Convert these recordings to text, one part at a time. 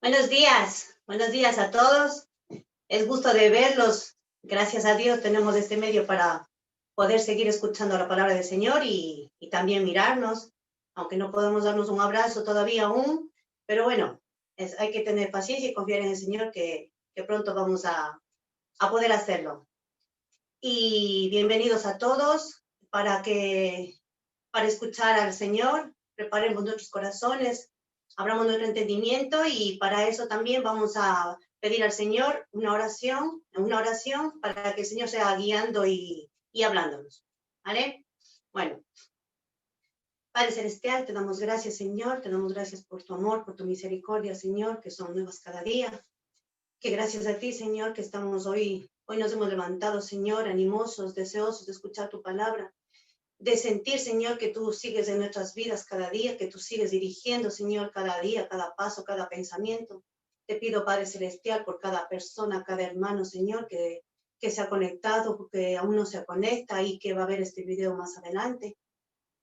Buenos días a todos. Es gusto de verlos. Gracias a Dios tenemos este medio para poder seguir escuchando la palabra del Señor y también mirarnos, aunque no podemos darnos un abrazo todavía aún, pero bueno, hay que tener paciencia y confiar en el Señor que pronto vamos a poder hacerlo. Y bienvenidos a todos para escuchar al Señor, preparemos nuestros corazones, abramos nuestro entendimiento y para eso también vamos a pedir al Señor una oración para que el Señor sea guiando y hablándonos, ¿vale? Bueno, Padre Celestial, te damos gracias, Señor, te damos gracias por tu amor, por tu misericordia, Señor, que son nuevas cada día, que gracias a ti, Señor, que estamos hoy nos hemos levantado, Señor, animosos, deseosos de escuchar tu palabra, de sentir, Señor, que tú sigues en nuestras vidas cada día, que tú sigues dirigiendo, Señor, cada día, cada paso, cada pensamiento. Te pido, Padre Celestial, por cada persona, cada hermano, Señor, que se ha conectado, que aún no se conecta y que va a ver este video más adelante.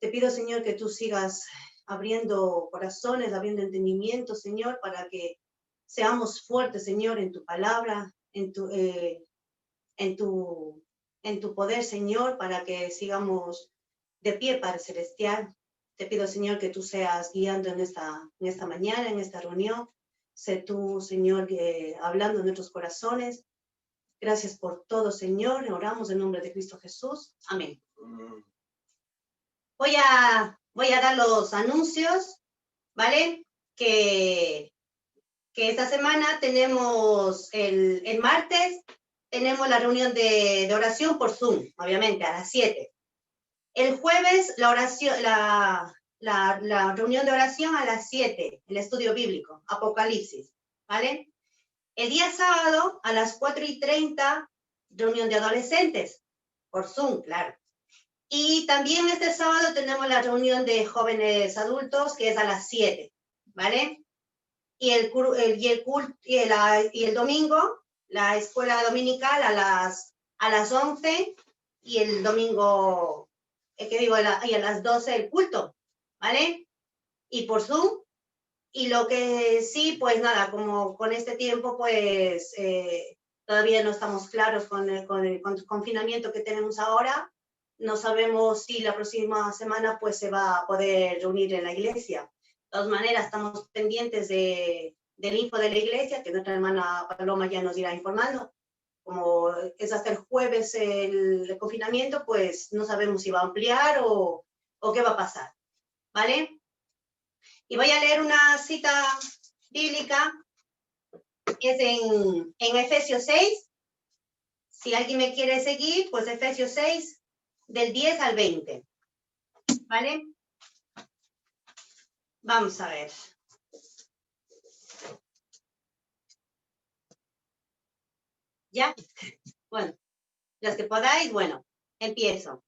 Te pido, Señor, que tú sigas abriendo corazones, abriendo entendimiento, Señor, para que seamos fuertes, Señor, en tu palabra, en tu poder, Señor, para que sigamos de pie, Padre Celestial. Te pido, Señor, que tú seas guiando en esta mañana, en esta reunión. Sé tú, Señor, hablando en nuestros corazones. Gracias por todo, Señor. Oramos en nombre de Cristo Jesús. Amén. Voy a dar los anuncios, ¿vale? Que esta semana tenemos el martes, tenemos la reunión de oración por Zoom, obviamente, a las 7. El jueves, la reunión de oración a las 7, el estudio bíblico, Apocalipsis, ¿vale? El día sábado, a las 4:30, reunión de adolescentes, por Zoom, claro. Y también este sábado tenemos la reunión de jóvenes adultos, que es a las 7, ¿vale? Y el domingo, la escuela dominical a las 11, y el domingo, y a las 12 el culto, ¿vale? Y por Zoom. Y lo que sí, pues nada, como con este tiempo, pues todavía no estamos claros con el confinamiento que tenemos ahora. No sabemos si la próxima semana pues se va a poder reunir en la iglesia. De todas maneras, estamos pendientes del info de la iglesia, que nuestra hermana Paloma ya nos irá informando. Como es hasta el jueves el confinamiento, pues no sabemos si va a ampliar o qué va a pasar, ¿vale? Y voy a leer una cita bíblica, es en Efesios 6. Si alguien me quiere seguir, pues Efesios 6, del 10 al 20, ¿vale? Vamos a ver. ¿Ya? Bueno, las que podáis, bueno, empiezo.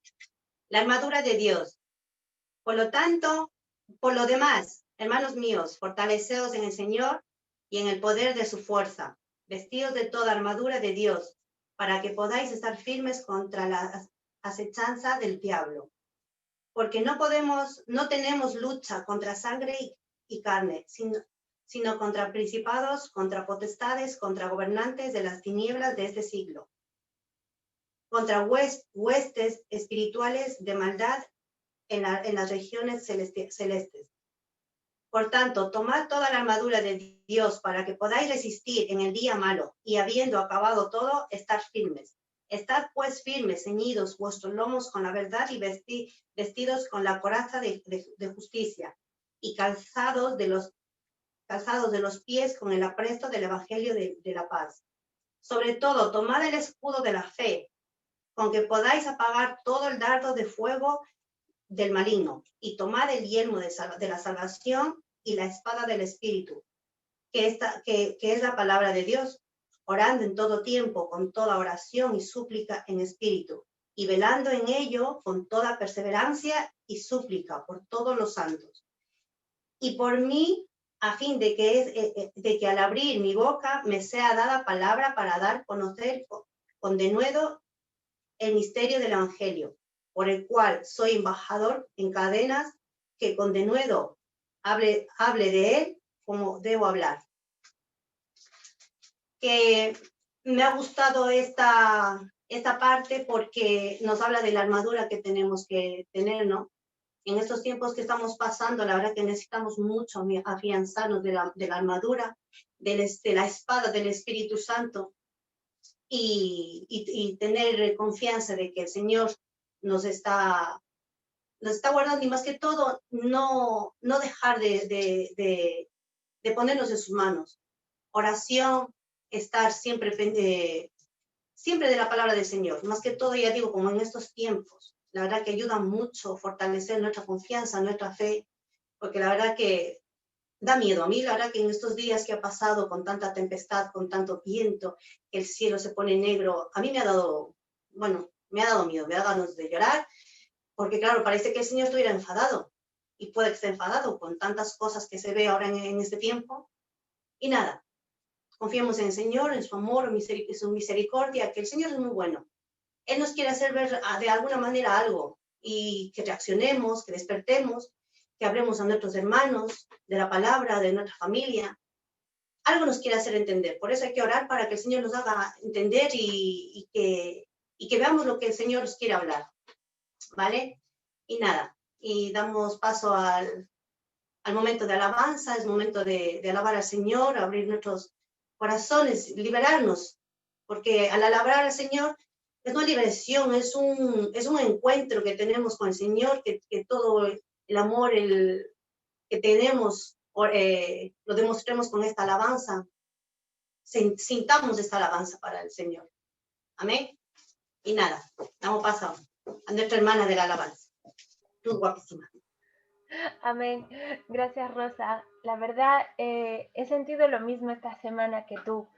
La armadura de Dios. Por lo demás, hermanos míos, fortaleceos en el Señor y en el poder de su fuerza, vestidos de toda armadura de Dios, para que podáis estar firmes contra la acechanza del diablo. Porque no tenemos lucha contra sangre y carne, sino contra principados, contra potestades, contra gobernantes de las tinieblas de este siglo, contra huestes espirituales de maldad en las regiones celestes. Por tanto, tomad toda la armadura de Dios para que podáis resistir en el día malo, y habiendo acabado todo, estar firmes. Estad pues firmes, ceñidos vuestros lomos con la verdad y vestidos con la coraza de justicia, y calzados de los pies con el apresto del evangelio de la paz. Sobre todo, tomad el escudo de la fe, con que podáis apagar todo el dardo de fuego del maligno, y tomad el yelmo de la salvación y la espada del Espíritu, que es la palabra de Dios, orando en todo tiempo con toda oración y súplica en espíritu, y velando en ello con toda perseverancia y súplica por todos los santos. Y por mí, a fin de que al abrir mi boca me sea dada palabra para dar a conocer con denuedo el misterio del Evangelio, por el cual soy embajador en cadenas, que con denuedo hable de él como debo hablar. que me ha gustado esta parte porque nos habla de la armadura que tenemos que tener, ¿no? En estos tiempos que estamos pasando, la verdad que necesitamos mucho afianzarnos de la armadura, de la espada del Espíritu Santo y tener confianza de que el Señor nos está guardando, y más que todo, no dejar de ponernos en sus manos. Oración, estar siempre de la palabra del Señor. Más que todo, ya digo, como en estos tiempos, la verdad que ayuda mucho a fortalecer nuestra confianza, nuestra fe, porque la verdad que da miedo. A mí, la verdad que en estos días que ha pasado con tanta tempestad, con tanto viento, que el cielo se pone negro, a mí me ha dado miedo, me da ganas de llorar, porque claro, parece que el Señor estuviera enfadado, y puede que esté enfadado con tantas cosas que se ve ahora en este tiempo. Y nada, confiemos en el Señor, en su amor, en su misericordia, que el Señor es muy bueno. Él nos quiere hacer ver de alguna manera algo, y que reaccionemos, que despertemos, que hablemos a nuestros hermanos de la palabra, de nuestra familia. Algo nos quiere hacer entender. Por eso hay que orar para que el Señor nos haga entender y que veamos lo que el Señor nos quiere hablar. ¿Vale? Y nada, y damos paso al momento de alabanza. Es momento de alabar al Señor, abrir nuestros corazones, liberarnos, porque al alabar al Señor es una liberación, es un encuentro que tenemos con el Señor, que todo el amor que tenemos lo demostremos con esta alabanza, sintamos esta alabanza para el Señor. Amén. Y nada, damos paso a nuestra hermana de la alabanza. Tú, guapísima. Amén. Gracias, Rosa. La verdad, he sentido lo mismo esta semana que tú.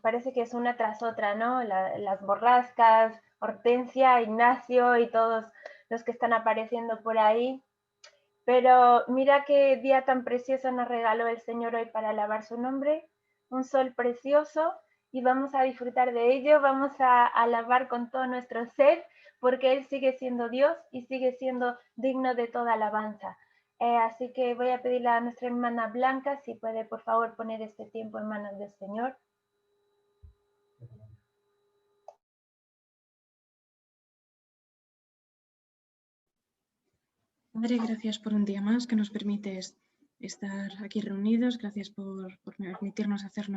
Parece que es una tras otra, ¿no? Las borrascas, Hortensia, Ignacio y todos los que están apareciendo por ahí. Pero mira qué día tan precioso nos regaló el Señor hoy para alabar su nombre. Un sol precioso, y vamos a disfrutar de ello. Vamos a alabar con todo nuestro ser, porque Él sigue siendo Dios y sigue siendo digno de toda alabanza. Así que voy a pedirle a nuestra hermana Blanca si puede, por favor, poner este tiempo en manos del Señor. Padre, gracias por un día más que nos permites estar aquí reunidos. Gracias por permitirnos hacer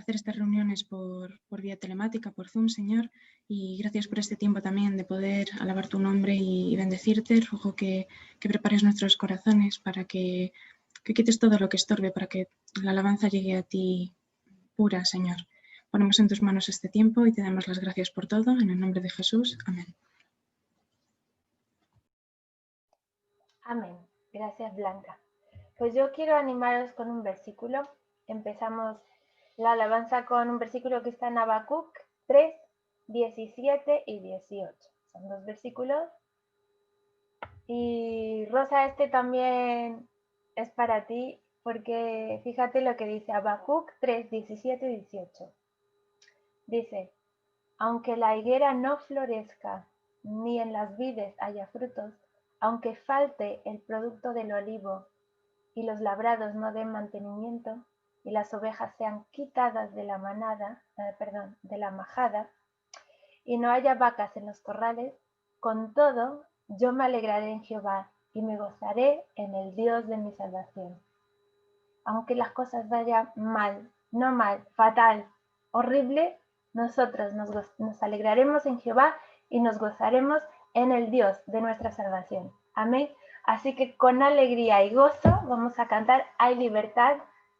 estas reuniones por vía telemática, por Zoom, Señor. Y gracias por este tiempo también de poder alabar tu nombre y bendecirte. Ruego que prepares nuestros corazones para que quites todo lo que estorbe, para que la alabanza llegue a ti pura, Señor. Ponemos en tus manos este tiempo y te damos las gracias por todo. En el nombre de Jesús. Amén. Amén. Gracias, Blanca. Pues yo quiero animaros con un versículo. Empezamos la alabanza con un versículo que está en Habacuc 3, 17 y 18. Son dos versículos. Y Rosa, este también es para ti, porque fíjate lo que dice Habacuc 3, 17 y 18. Dice: aunque la higuera no florezca, ni en las vides haya frutos, aunque falte el producto del olivo, y los labrados no den mantenimiento, y las ovejas sean quitadas de la majada, y no haya vacas en los corrales, con todo yo me alegraré en Jehová, y me gozaré en el Dios de mi salvación. Aunque las cosas vayan mal, no mal, fatal, horrible, nosotros nos alegraremos en Jehová y nos gozaremos en el Dios de nuestra salvación. Amén. Así que con alegría y gozo vamos a cantar Hay libertad,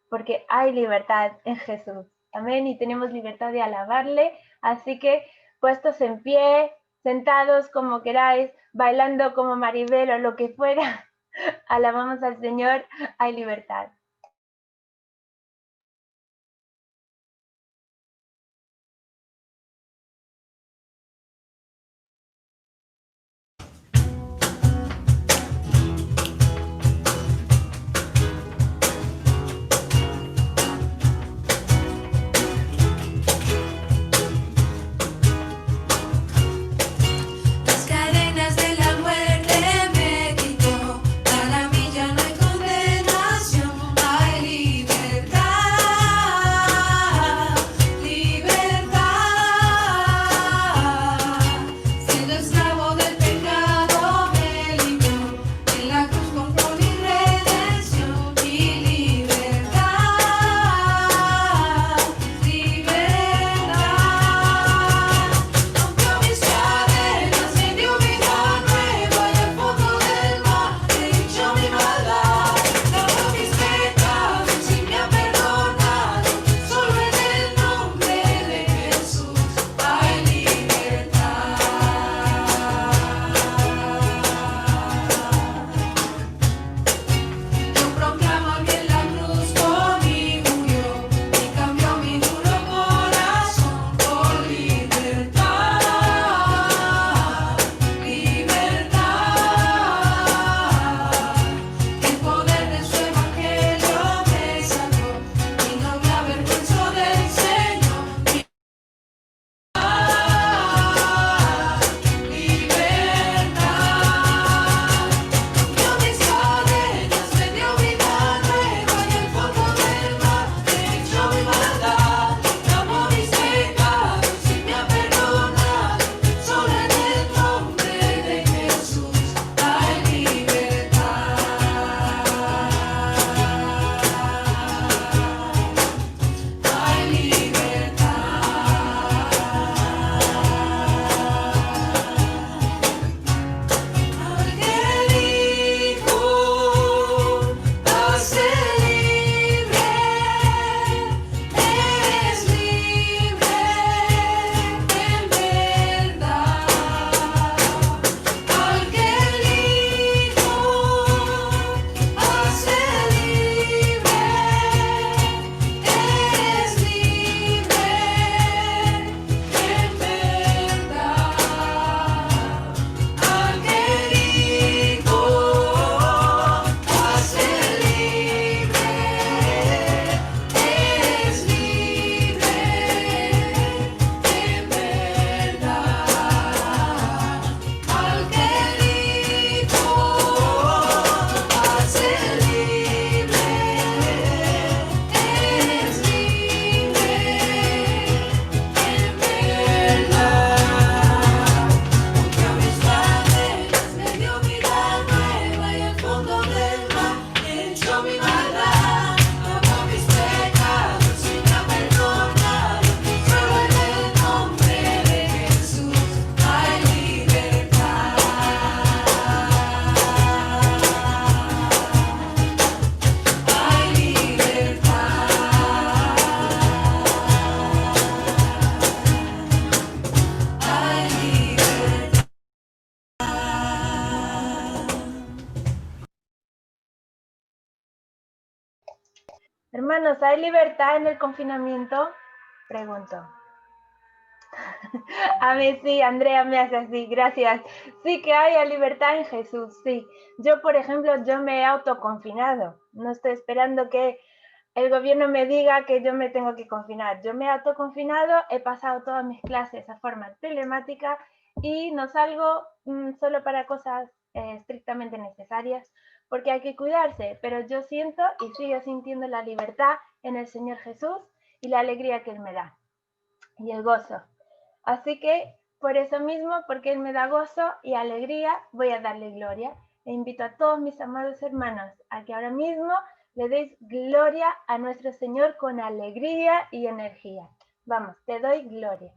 porque hay libertad en Jesús. Amén. Y tenemos libertad de alabarle. Así que puestos en pie, sentados como queráis, bailando como Maribel o lo que fuera, alabamos al Señor. Hay libertad. Para mí ya no hay condenación. Hermanos, ¿hay libertad en el confinamiento? Pregunto. A mí sí, Andrea me hace así, gracias. Sí que hay libertad en Jesús, sí. Yo, por ejemplo, yo me he autoconfinado. No estoy esperando que el gobierno me diga que yo me tengo que confinar. Yo me he autoconfinado, he pasado todas mis clases a forma telemática y no salgo solo para cosas estrictamente necesarias, porque hay que cuidarse, pero yo siento y sigo sintiendo la libertad en el Señor Jesús y la alegría que Él me da y el gozo. Así que por eso mismo, porque Él me da gozo y alegría, voy a darle gloria. E invito a todos mis amados hermanos a que ahora mismo le deis gloria a nuestro Señor con alegría y energía. Vamos, te doy gloria.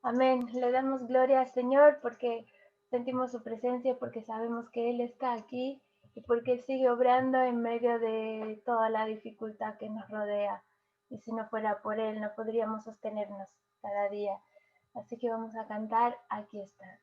Amén. Le damos gloria al Señor porque sentimos su presencia, porque sabemos que Él está aquí y porque Él sigue obrando en medio de toda la dificultad que nos rodea. Y si no fuera por Él, no podríamos sostenernos cada día. Así que vamos a cantar Aquí está.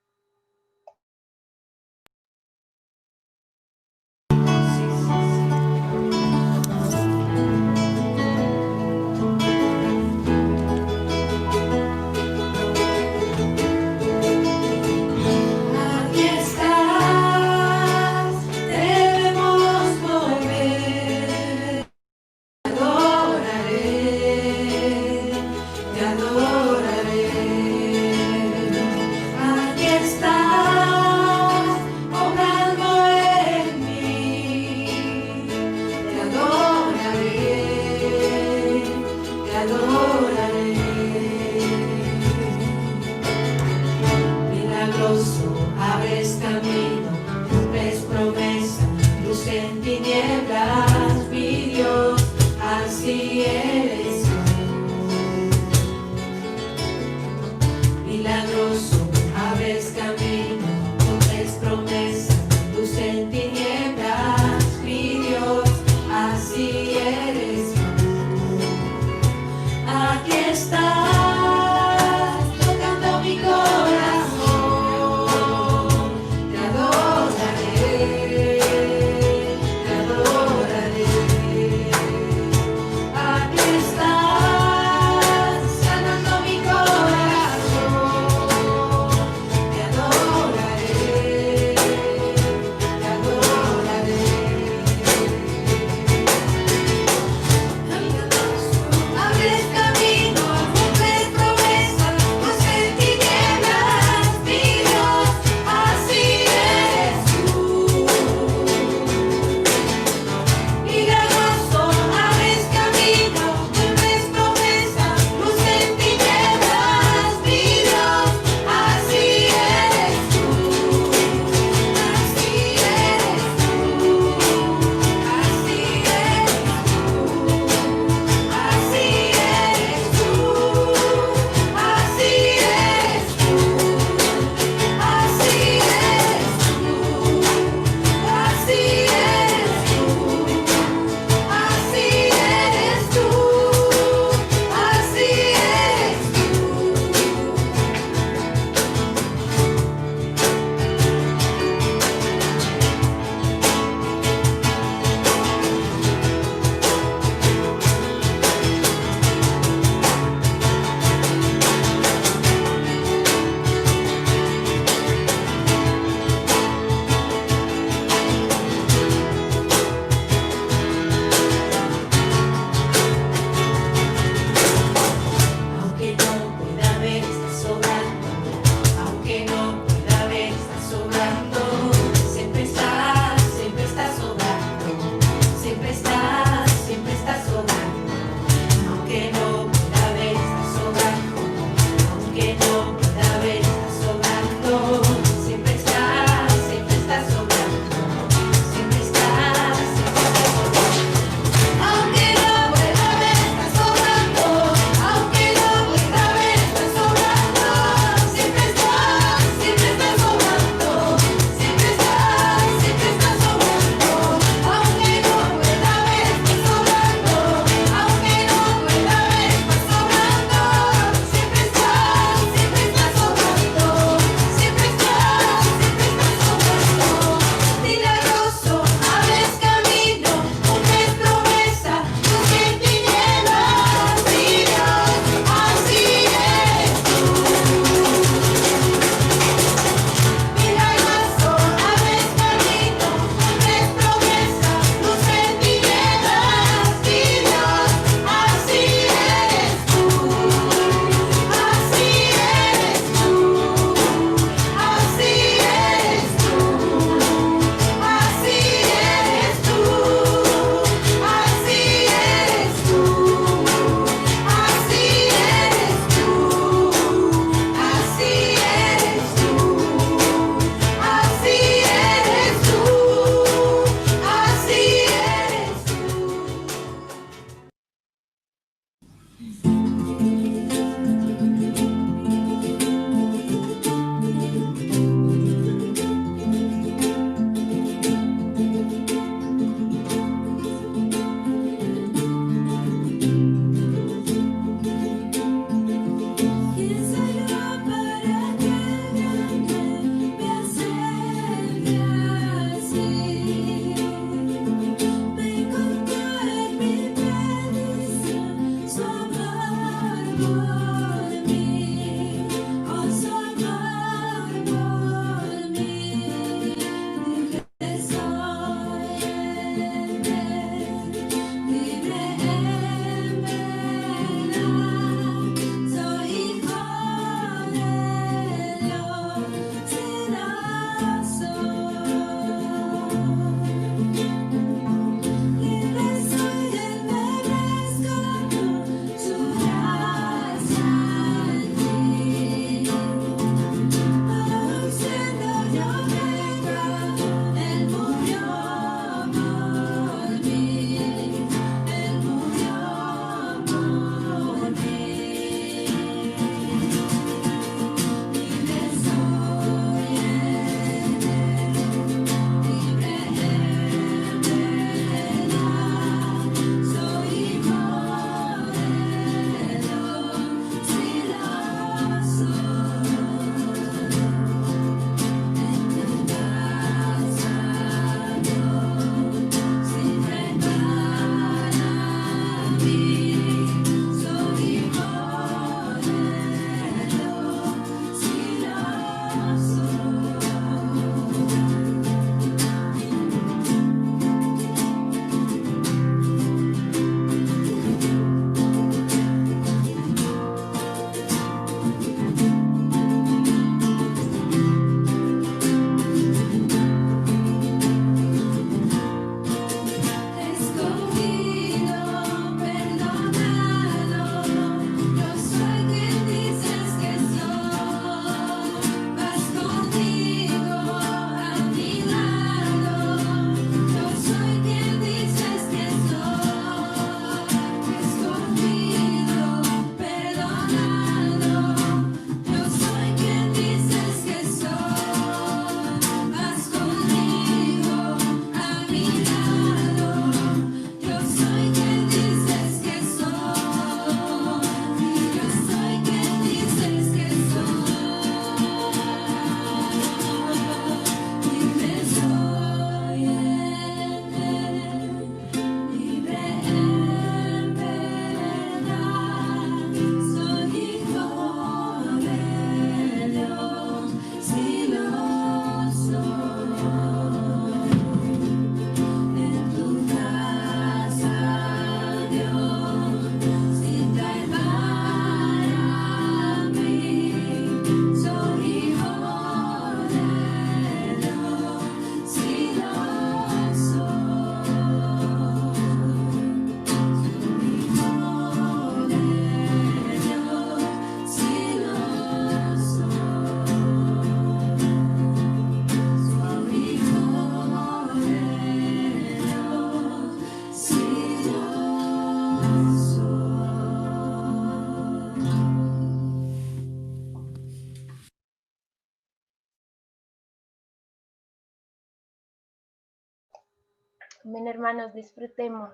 Amén, hermanos, disfrutemos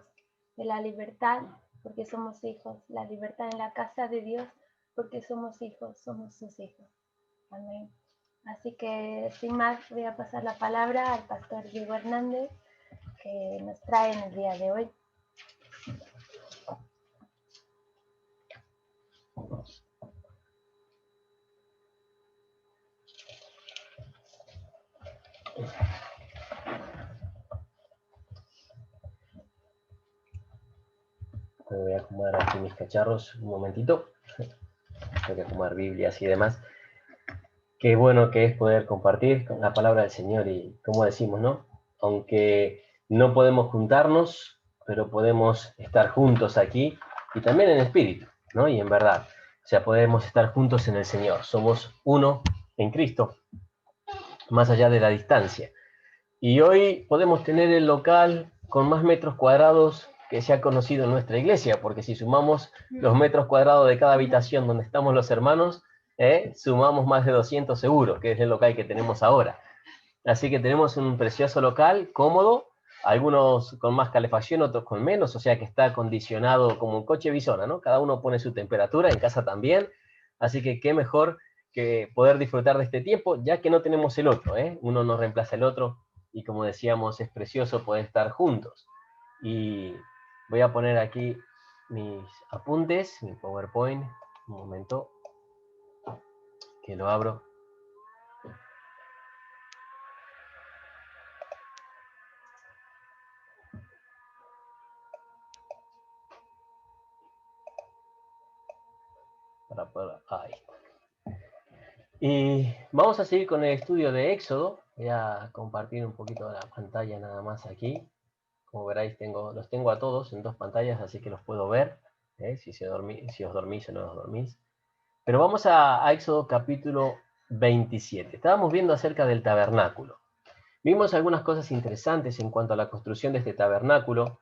de la libertad porque somos hijos, la libertad en la casa de Dios porque somos hijos, somos sus hijos. Amén. Así que sin más voy a pasar la palabra al pastor Diego Hernández, que nos trae en el día de hoy. Me voy a acomodar aquí mis cacharros un momentito. Tengo que acomodar Biblias y demás. Qué bueno que es poder compartir con la palabra del Señor y como decimos, ¿no? Aunque no podemos juntarnos, pero podemos estar juntos aquí y también en espíritu, ¿no? Y en verdad. O sea, podemos estar juntos en el Señor. Somos uno en Cristo, más allá de la distancia. Y hoy podemos tener el local con más metros cuadrados que se ha conocido en nuestra iglesia, porque si sumamos los metros cuadrados de cada habitación donde estamos los hermanos, sumamos más de 200 seguro, que es el local que tenemos ahora. Así que tenemos un precioso local, cómodo, algunos con más calefacción, otros con menos, o sea que está acondicionado como un coche bisona, ¿no? Cada uno pone su temperatura, en casa también, así que qué mejor que poder disfrutar de este tiempo, ya que no tenemos el otro, uno no reemplaza el otro, y como decíamos, es precioso poder estar juntos. Y voy a poner aquí mis apuntes, mi PowerPoint, un momento, que lo abro. Ahí. Y vamos a seguir con el estudio de Éxodo. Voy a compartir un poquito de la pantalla nada más aquí. Como veréis, los tengo a todos en dos pantallas, así que los puedo ver, si os dormís o no os dormís. Pero vamos a Éxodo capítulo 27. Estábamos viendo acerca del tabernáculo. Vimos algunas cosas interesantes en cuanto a la construcción de este tabernáculo.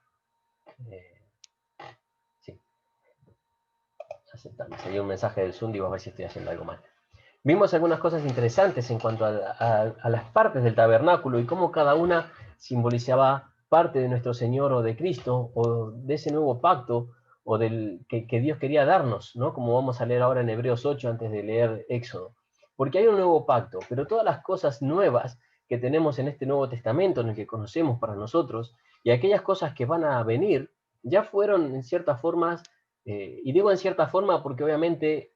Sí. Aceptamos. Sería un mensaje del Zoom, digo, a ver si estoy haciendo algo mal. Vimos algunas cosas interesantes en cuanto a las partes del tabernáculo y cómo cada una simbolizaba parte de nuestro Señor o de Cristo o de ese nuevo pacto o del que Dios quería darnos, ¿no? Como vamos a leer ahora en Hebreos 8 antes de leer Éxodo. Porque hay un nuevo pacto, pero todas las cosas nuevas que tenemos en este Nuevo Testamento, en el que conocemos para nosotros, y aquellas cosas que van a venir, ya fueron en ciertas formas, y digo en cierta forma porque obviamente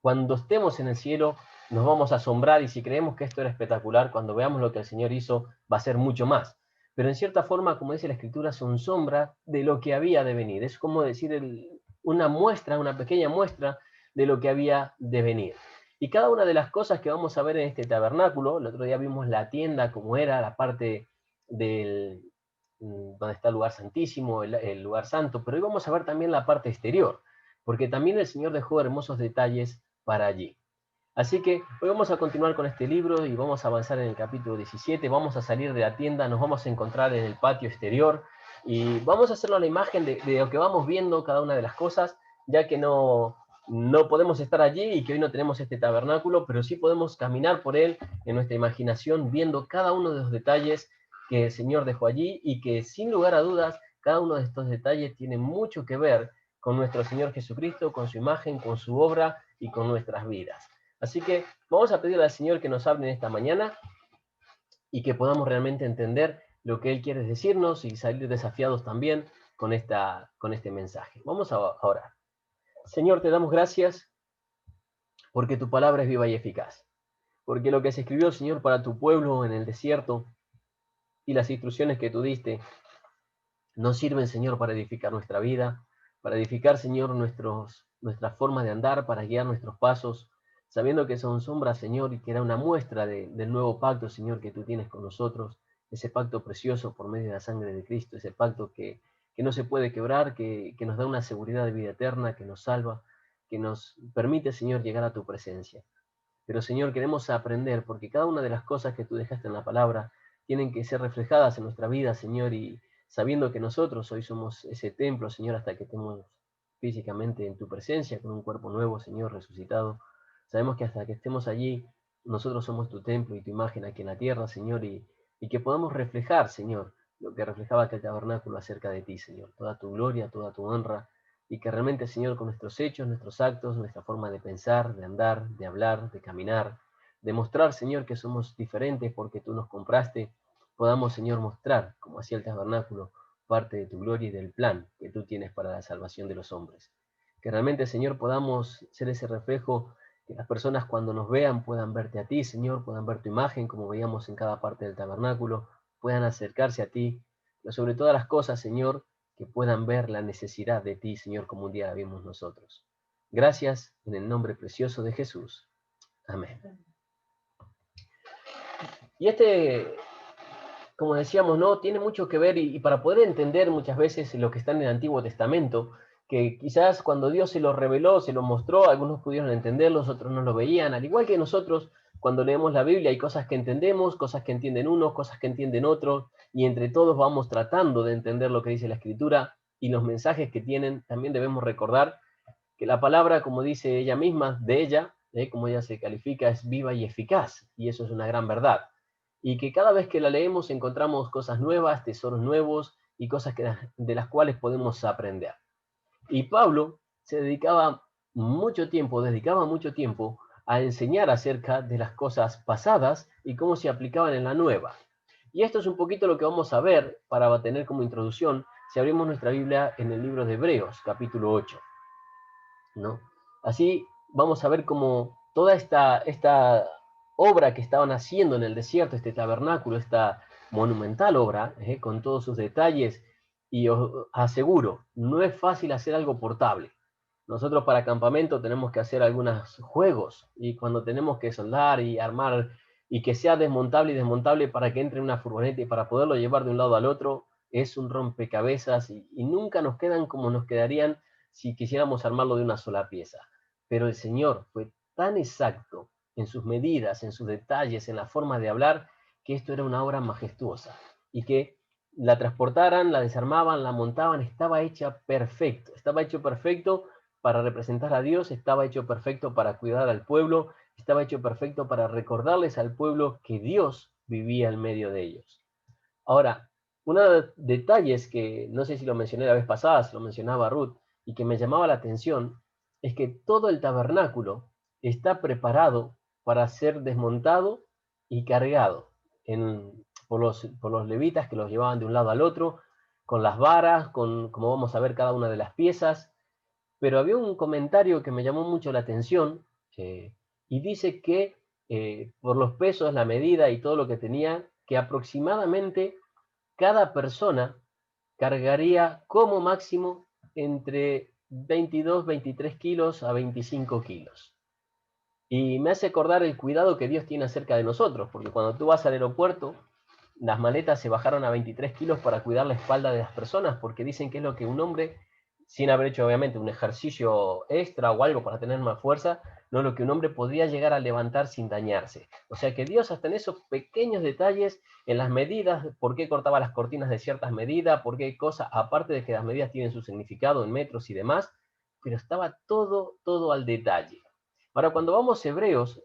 cuando estemos en el cielo nos vamos a asombrar y si creemos que esto era espectacular, cuando veamos lo que el Señor hizo va a ser mucho más. Pero en cierta forma, como dice la Escritura, son sombra de lo que había de venir. Es como decir una muestra, una pequeña muestra de lo que había de venir. Y cada una de las cosas que vamos a ver en este tabernáculo, el otro día vimos la tienda como era, la parte donde está el lugar santísimo, el lugar santo, pero hoy vamos a ver también la parte exterior, porque también el Señor dejó hermosos detalles para allí. Así que hoy vamos a continuar con este libro y vamos a avanzar en el capítulo 17, vamos a salir de la tienda, nos vamos a encontrar en el patio exterior y vamos a hacernos la imagen de lo que vamos viendo cada una de las cosas, ya que no podemos estar allí y que hoy no tenemos este tabernáculo, pero sí podemos caminar por él en nuestra imaginación, viendo cada uno de los detalles que el Señor dejó allí y que sin lugar a dudas, cada uno de estos detalles tiene mucho que ver con nuestro Señor Jesucristo, con su imagen, con su obra y con nuestras vidas. Así que vamos a pedirle al Señor que nos hable en esta mañana y que podamos realmente entender lo que Él quiere decirnos y salir desafiados también con este mensaje. Vamos a orar. Señor, te damos gracias porque tu palabra es viva y eficaz. Porque lo que se escribió, Señor, para tu pueblo en el desierto y las instrucciones que tú diste nos sirven, Señor, para edificar nuestra vida, para edificar, Señor, nuestra forma de andar, para guiar nuestros pasos, sabiendo que son sombras, Señor, y que era una muestra del nuevo pacto, Señor, que tú tienes con nosotros, ese pacto precioso por medio de la sangre de Cristo, ese pacto que no se puede quebrar, que nos da una seguridad de vida eterna, que nos salva, que nos permite, Señor, llegar a tu presencia. Pero, Señor, queremos aprender, porque cada una de las cosas que tú dejaste en la palabra tienen que ser reflejadas en nuestra vida, Señor, y sabiendo que nosotros hoy somos ese templo, Señor, hasta que estemos físicamente en tu presencia, con un cuerpo nuevo, Señor, resucitado. Sabemos que hasta que estemos allí, nosotros somos tu templo y tu imagen aquí en la tierra, Señor, y que podamos reflejar, Señor, lo que reflejaba aquel tabernáculo acerca de ti, Señor. Toda tu gloria, toda tu honra, y que realmente, Señor, con nuestros hechos, nuestros actos, nuestra forma de pensar, de andar, de hablar, de caminar, de mostrar, Señor, que somos diferentes porque tú nos compraste, podamos, Señor, mostrar, como hacía el tabernáculo, parte de tu gloria y del plan que tú tienes para la salvación de los hombres. Que realmente, Señor, podamos ser ese reflejo, que las personas cuando nos vean puedan verte a ti, Señor, puedan ver tu imagen, como veíamos en cada parte del tabernáculo, puedan acercarse a ti, pero sobre todas las cosas, Señor, que puedan ver la necesidad de ti, Señor, como un día la vimos nosotros. Gracias, en el nombre precioso de Jesús. Amén. Y como decíamos, ¿no? Tiene mucho que ver, y para poder entender muchas veces lo que está en el Antiguo Testamento, que quizás cuando Dios se lo reveló, se lo mostró, algunos pudieron entenderlo, otros no lo veían, al igual que nosotros, cuando leemos la Biblia hay cosas que entendemos, cosas que entienden unos, cosas que entienden otros, y entre todos vamos tratando de entender lo que dice la Escritura y los mensajes que tienen. También debemos recordar que la palabra, como dice ella misma, de ella, como ella se califica, es viva y eficaz, y eso es una gran verdad. Y que cada vez que la leemos encontramos cosas nuevas, tesoros nuevos y cosas de las cuales podemos aprender. Y Pablo dedicaba mucho tiempo a enseñar acerca de las cosas pasadas y cómo se aplicaban en la nueva. Y esto es un poquito lo que vamos a ver para tener como introducción si abrimos nuestra Biblia en el libro de Hebreos, capítulo 8. ¿No? Así vamos a ver cómo toda esta obra que estaban haciendo en el desierto, este tabernáculo, esta monumental obra, con todos sus detalles, y os aseguro, no es fácil hacer algo portable. Nosotros para campamento tenemos que hacer algunos juegos, y cuando tenemos que soldar y armar, y que sea desmontable y desmontable para que entre en una furgoneta y para poderlo llevar de un lado al otro, es un rompecabezas, y nunca nos quedan como nos quedarían si quisiéramos armarlo de una sola pieza. Pero el Señor fue tan exacto en sus medidas, en sus detalles, en la forma de hablar, que esto era una obra majestuosa. Y que la transportaran, la desarmaban, la montaban, estaba hecha perfecto. Estaba hecho perfecto para representar a Dios, estaba hecho perfecto para cuidar al pueblo, estaba hecho perfecto para recordarles al pueblo que Dios vivía en medio de ellos. Ahora, uno de los detalles que no sé si lo mencioné la vez pasada, se lo mencionaba Ruth, y que me llamaba la atención, es que todo el tabernáculo está preparado para ser desmontado y cargado por los levitas que los llevaban de un lado al otro, con las varas, como vamos a ver cada una de las piezas. Pero había un comentario que me llamó mucho la atención, y dice que por los pesos, la medida y todo lo que tenía, que aproximadamente cada persona cargaría como máximo entre 22, 23 kilos a 25 kilos. Y me hace acordar el cuidado que Dios tiene acerca de nosotros, porque cuando tú vas al aeropuerto, las maletas se bajaron a 23 kilos para cuidar la espalda de las personas, porque dicen que es lo que un hombre, sin haber hecho obviamente un ejercicio extra o algo para tener más fuerza, no lo que un hombre podría llegar a levantar sin dañarse. O sea que Dios hasta en esos pequeños detalles, en las medidas, por qué cortaba las cortinas de ciertas medidas, por qué cosas, aparte de que las medidas tienen su significado en metros y demás, pero estaba todo al detalle. Ahora, cuando vamos a Hebreos,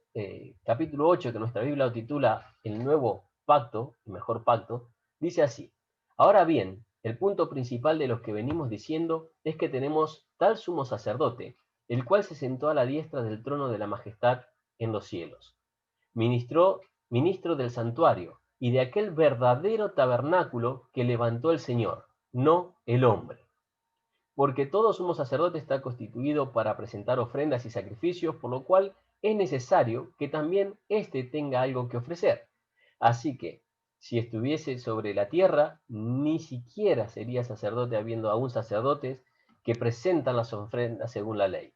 capítulo 8, que nuestra Biblia lo titula El Nuevo Pacto, el Mejor Pacto, dice así: ahora bien, el punto principal de lo que venimos diciendo es que tenemos tal sumo sacerdote, el cual se sentó a la diestra del trono de la majestad en los cielos, ministro del santuario y de aquel verdadero tabernáculo que levantó el Señor, no el hombre. Porque todo sumo sacerdote está constituido para presentar ofrendas y sacrificios, por lo cual es necesario que también éste tenga algo que ofrecer. Así que, si estuviese sobre la tierra, ni siquiera sería sacerdote, habiendo aún sacerdotes que presentan las ofrendas según la ley.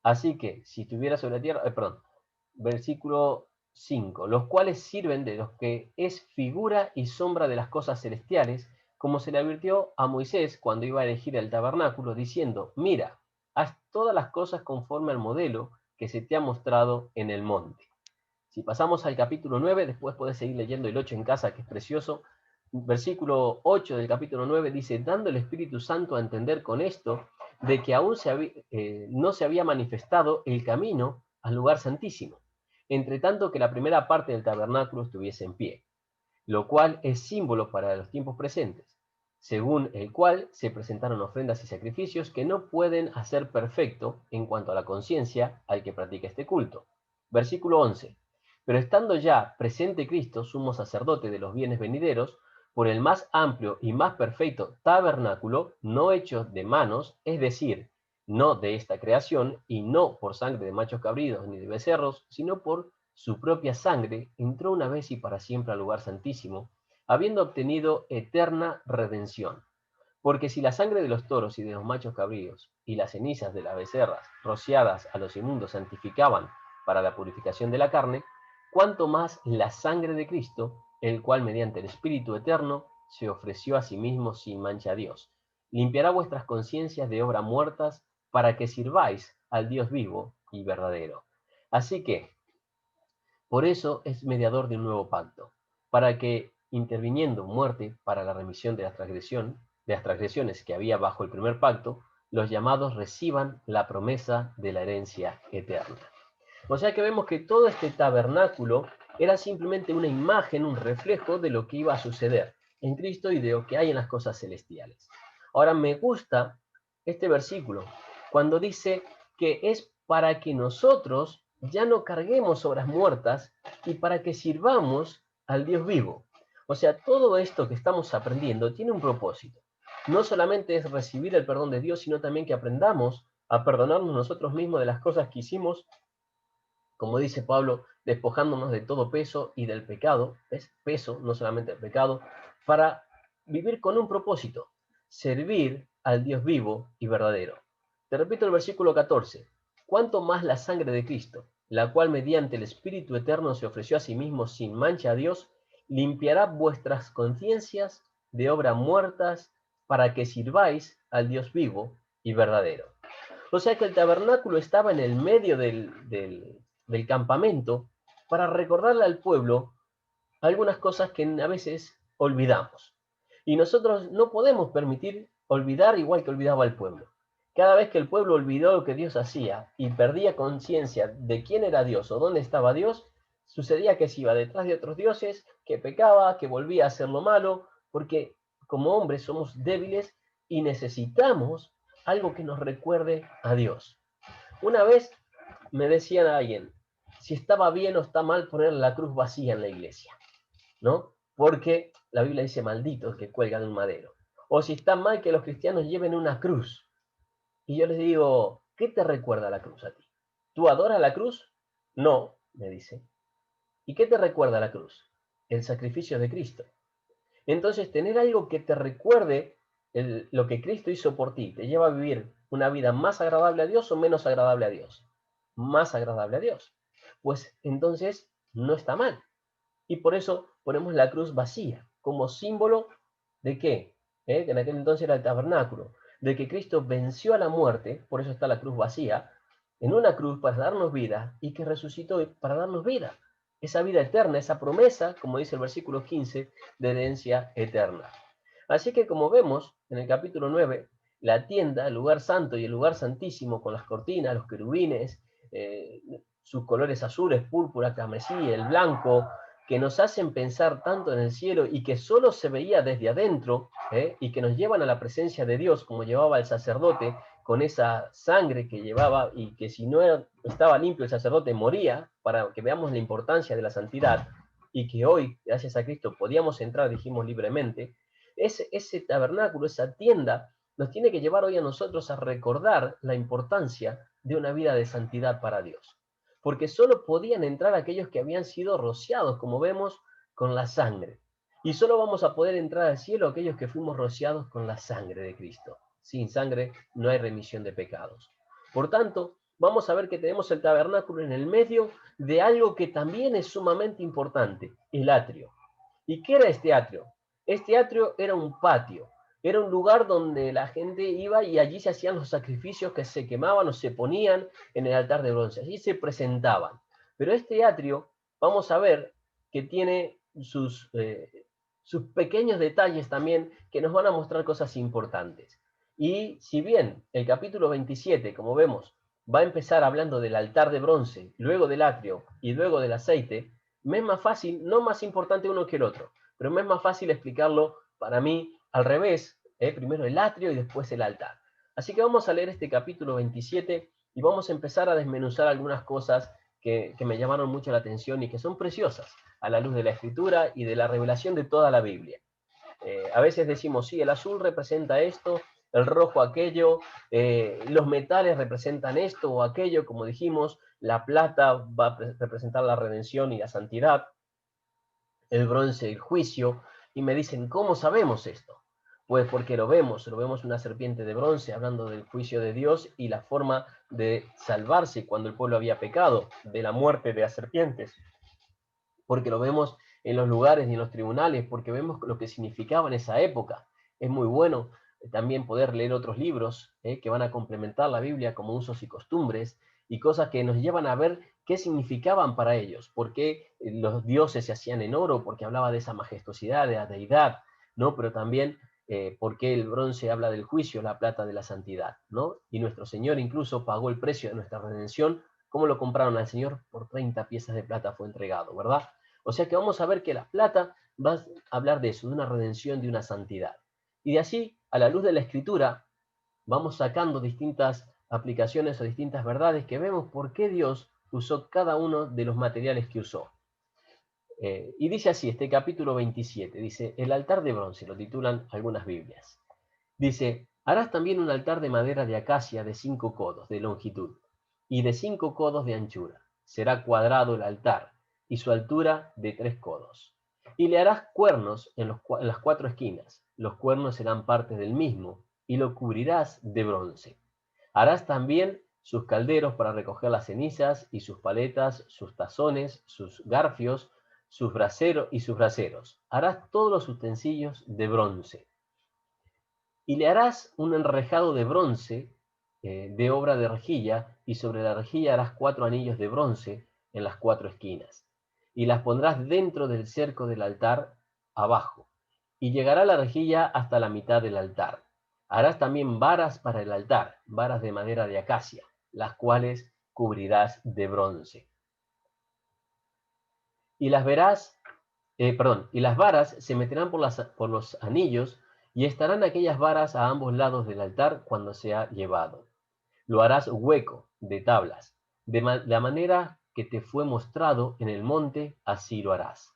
Así que, si estuviera sobre la tierra, versículo 5, los cuales sirven de los que es figura y sombra de las cosas celestiales, como se le advirtió a Moisés cuando iba a elegir el tabernáculo, diciendo: mira, haz todas las cosas conforme al modelo que se te ha mostrado en el monte. Si pasamos al capítulo 9, después podés seguir leyendo el 8 en casa, que es precioso. Versículo 8 del capítulo 9 dice: dando el Espíritu Santo a entender con esto, de que aún no se había manifestado el camino al lugar santísimo, entre tanto que la primera parte del tabernáculo estuviese en pie. lo cual es símbolo para los tiempos presentes, según el cual se presentaron ofrendas y sacrificios que no pueden hacer perfecto en cuanto a la conciencia al que practica este culto. Versículo 11. Pero estando ya presente Cristo, sumo sacerdote de los bienes venideros, por el más amplio y más perfecto tabernáculo, no hecho de manos, es decir, no de esta creación, y no por sangre de machos cabríos ni de becerros, sino por su propia sangre, entró una vez y para siempre al lugar santísimo, habiendo obtenido eterna redención. Porque si la sangre de los toros y de los machos cabríos y las cenizas de las becerras rociadas a los inmundos santificaban para la purificación de la carne, cuanto más la sangre de Cristo, el cual mediante el Espíritu eterno se ofreció a sí mismo sin mancha a Dios, limpiará vuestras conciencias de obras muertas para que sirváis al Dios vivo y verdadero. Así que, por eso es mediador de un nuevo pacto, para que, interviniendo muerte para la remisión de las transgresiones que había bajo el primer pacto, los llamados reciban la promesa de la herencia eterna. O sea que vemos que todo este tabernáculo era simplemente una imagen, un reflejo de lo que iba a suceder en Cristo y de lo que hay en las cosas celestiales. Ahora me gusta este versículo cuando dice que es para que nosotros ya no carguemos obras muertas y para que sirvamos al Dios vivo. O sea, todo esto que estamos aprendiendo tiene un propósito. No solamente es recibir el perdón de Dios, sino también que aprendamos a perdonarnos nosotros mismos de las cosas que hicimos, como dice Pablo, despojándonos de todo peso y del pecado, es peso, no solamente el pecado, para vivir con un propósito, servir al Dios vivo y verdadero. Te repito el versículo 14. ¿Cuánto más la sangre de Cristo, la cual mediante el Espíritu Eterno se ofreció a sí mismo sin mancha a Dios, limpiará vuestras conciencias de obras muertas para que sirváis al Dios vivo y verdadero? O sea que el tabernáculo estaba en el medio del campamento para recordarle al pueblo algunas cosas que a veces olvidamos. Y nosotros no podemos permitir olvidar igual que olvidaba el pueblo. Cada vez que el pueblo olvidó lo que Dios hacía y perdía conciencia de quién era Dios o dónde estaba Dios, sucedía que se iba detrás de otros dioses, que pecaba, que volvía a hacer lo malo, porque como hombres somos débiles y necesitamos algo que nos recuerde a Dios. Una vez me decían a alguien si estaba bien o está mal poner la cruz vacía en la iglesia, ¿no? Porque la Biblia dice maldito el que cuelga de un madero. O si está mal que los cristianos lleven una cruz. Y yo les digo, ¿qué te recuerda la cruz a ti? ¿Tú adoras la cruz? No, me dice. ¿Y qué te recuerda la cruz? El sacrificio de Cristo. Entonces, tener algo que te recuerde lo que Cristo hizo por ti, te lleva a vivir una vida más agradable a Dios o menos agradable a Dios. Más agradable a Dios. Pues entonces no está mal. Y por eso ponemos la cruz vacía, como símbolo de qué, que en aquel entonces era el tabernáculo, de que Cristo venció a la muerte, por eso está la cruz vacía, en una cruz para darnos vida y que resucitó para darnos vida. Esa vida eterna, esa promesa, como dice el versículo 15, de herencia eterna. Así que como vemos en el capítulo 9, la tienda, el lugar santo y el lugar santísimo con las cortinas, los querubines, sus colores azules, púrpura, carmesí, el blanco, que nos hacen pensar tanto en el cielo y que solo se veía desde adentro, y que nos llevan a la presencia de Dios, como llevaba el sacerdote con esa sangre que llevaba y que si no estaba limpio el sacerdote moría, para que veamos la importancia de la santidad y que hoy, gracias a Cristo, podíamos entrar, dijimos, libremente. Ese tabernáculo, esa tienda, nos tiene que llevar hoy a nosotros a recordar la importancia de una vida de santidad para Dios. Porque solo podían entrar aquellos que habían sido rociados, como vemos, con la sangre. Y solo vamos a poder entrar al cielo aquellos que fuimos rociados con la sangre de Cristo. Sin sangre no hay remisión de pecados. Por tanto, vamos a ver que tenemos el tabernáculo en el medio de algo que también es sumamente importante, el atrio. ¿Y qué era este atrio? Este atrio era un patio. Era un lugar donde la gente iba y allí se hacían los sacrificios que se quemaban o se ponían en el altar de bronce. Allí se presentaban. Pero este atrio, vamos a ver que tiene sus pequeños detalles también que nos van a mostrar cosas importantes. Y si bien el capítulo 27, como vemos, va a empezar hablando del altar de bronce, luego del atrio y luego del aceite, me es más fácil, no más importante uno que el otro. pero me es más fácil explicarlo para mí al revés, primero el atrio y después el altar. Así que vamos a leer este capítulo 27 y vamos a empezar a desmenuzar algunas cosas que me llamaron mucho la atención y que son preciosas a la luz de la Escritura y de la revelación de toda la Biblia. A veces decimos, sí, el azul representa esto, el rojo aquello, los metales representan esto o aquello, como dijimos, la plata va a representar la redención y la santidad, el bronce el juicio, y me dicen, ¿cómo sabemos esto? Pues porque lo vemos una serpiente de bronce hablando del juicio de Dios y la forma de salvarse cuando el pueblo había pecado, de la muerte de las serpientes, porque lo vemos en los lugares y en los tribunales, porque vemos lo que significaba en esa época. Es muy bueno también poder leer otros libros que van a complementar la Biblia como usos y costumbres y cosas que nos llevan a ver qué significaban para ellos, por qué los dioses se hacían en oro, porque hablaba de esa majestuosidad, de la deidad, ¿no? Pero también por qué el bronce habla del juicio, la plata de la santidad, ¿no? Y nuestro Señor incluso pagó el precio de nuestra redención. ¿Cómo lo compraron al Señor? Por 30 piezas de plata fue entregado, ¿verdad? O sea que vamos a ver que la plata va a hablar de eso, de una redención, de una santidad. Y de así, a la luz de la Escritura, vamos sacando distintas aplicaciones o distintas verdades que vemos por qué Dios usó cada uno de los materiales que usó. Y dice así, este capítulo 27, dice, el altar de bronce, lo titulan algunas Biblias. Dice, harás también un altar de madera de acacia de 5 codos de longitud y de 5 codos de anchura. Será cuadrado el altar y su altura de 3 codos. Y le harás cuernos en las 4 esquinas. Los cuernos serán parte del mismo y lo cubrirás de bronce. Harás también sus calderos para recoger las cenizas y sus paletas, sus tazones, sus garfios, sus braseros. Harás todos los utensilios de bronce. Y le harás un enrejado de bronce de obra de rejilla, y sobre la rejilla harás 4 anillos de bronce en las 4 esquinas. Y las pondrás dentro del cerco del altar abajo. Y llegará la rejilla hasta la mitad del altar. Harás también varas para el altar, varas de madera de acacia, las cuales cubrirás de bronce. Y las y las varas se meterán por los anillos y estarán aquellas varas a ambos lados del altar cuando sea llevado. Lo harás hueco de tablas, de la manera que te fue mostrado en el monte, así lo harás.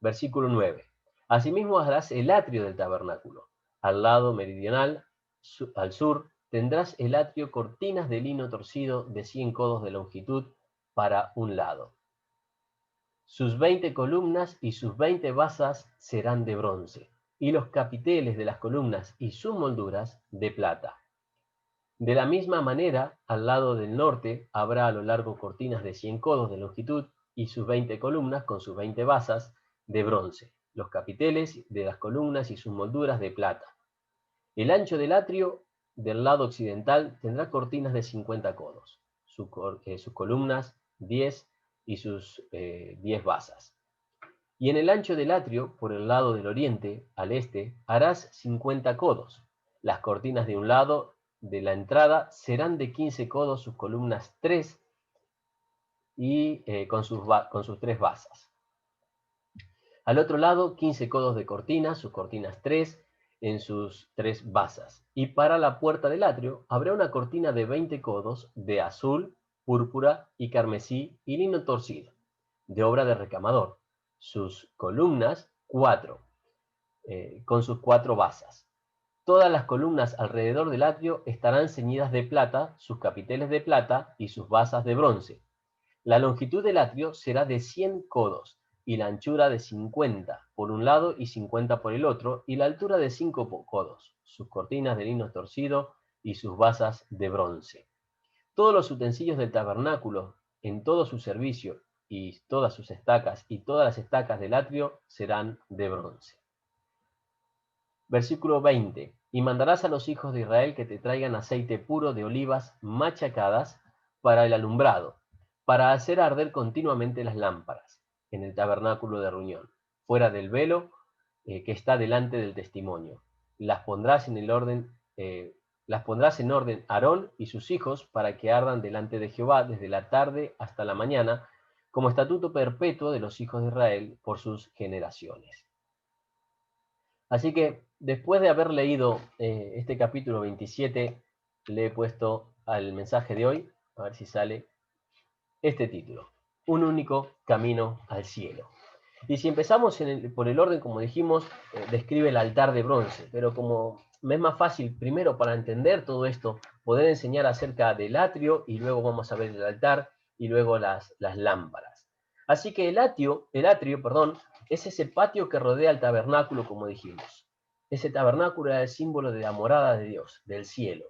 Versículo 9. Asimismo harás el atrio del tabernáculo. Al lado meridional, al sur, tendrás el atrio cortinas de lino torcido de 100 codos de longitud para un lado. Sus 20 columnas y sus 20 basas serán de bronce, y los capiteles de las columnas y sus molduras de plata. De la misma manera, al lado del norte habrá a lo largo cortinas de 100 codos de longitud y sus 20 columnas con sus 20 basas de bronce, los capiteles de las columnas y sus molduras de plata. El ancho del atrio del lado occidental tendrá cortinas de 50 codos, sus columnas 10 y sus 10 basas. Y en el ancho del atrio, por el lado del oriente, al este, harás 50 codos. Las cortinas de un lado de la entrada serán de 15 codos, sus columnas 3 y con sus 3 basas. Al otro lado, 15 codos de cortinas, sus cortinas 3 en sus 3 basas. Y para la puerta del atrio habrá una cortina de 20 codos de azul, púrpura y carmesí y lino torcido, de obra de recamador. Sus columnas 4, con sus 4 basas. Todas las columnas alrededor del atrio estarán ceñidas de plata, sus capiteles de plata y sus basas de bronce. La longitud del atrio será de 100 codos y la anchura de 50 por un lado y 50 por el otro, y la altura de 5 codos, sus cortinas de lino torcido y sus basas de bronce. Todos los utensilios del tabernáculo, en todo su servicio, y todas sus estacas y todas las estacas del atrio serán de bronce. Versículo 20. Y mandarás a los hijos de Israel que te traigan aceite puro de olivas machacadas para el alumbrado, para hacer arder continuamente las lámparas en el tabernáculo de reunión, fuera del velo que está delante del testimonio. Las pondrás en orden Aarón y sus hijos para que ardan delante de Jehová desde la tarde hasta la mañana, como estatuto perpetuo de los hijos de Israel por sus generaciones. Así que después de haber leído este capítulo 27, le he puesto al mensaje de hoy, a ver si sale, este título: Un único camino al cielo. Y si empezamos por el orden, como dijimos, describe el altar de bronce, pero como me es más fácil primero para entender todo esto, poder enseñar acerca del atrio y luego vamos a ver el altar y luego las lámparas. Así que el atrio, perdón, es ese patio que rodea el tabernáculo, como dijimos. Ese tabernáculo era el símbolo de la morada de Dios, del cielo.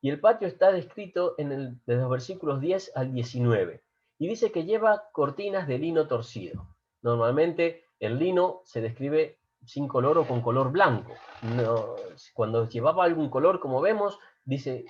Y el patio está descrito desde los versículos 10 al 19. Y dice que lleva cortinas de lino torcido. Normalmente el lino se describe sin color o con color blanco. No, cuando llevaba algún color, como vemos, dice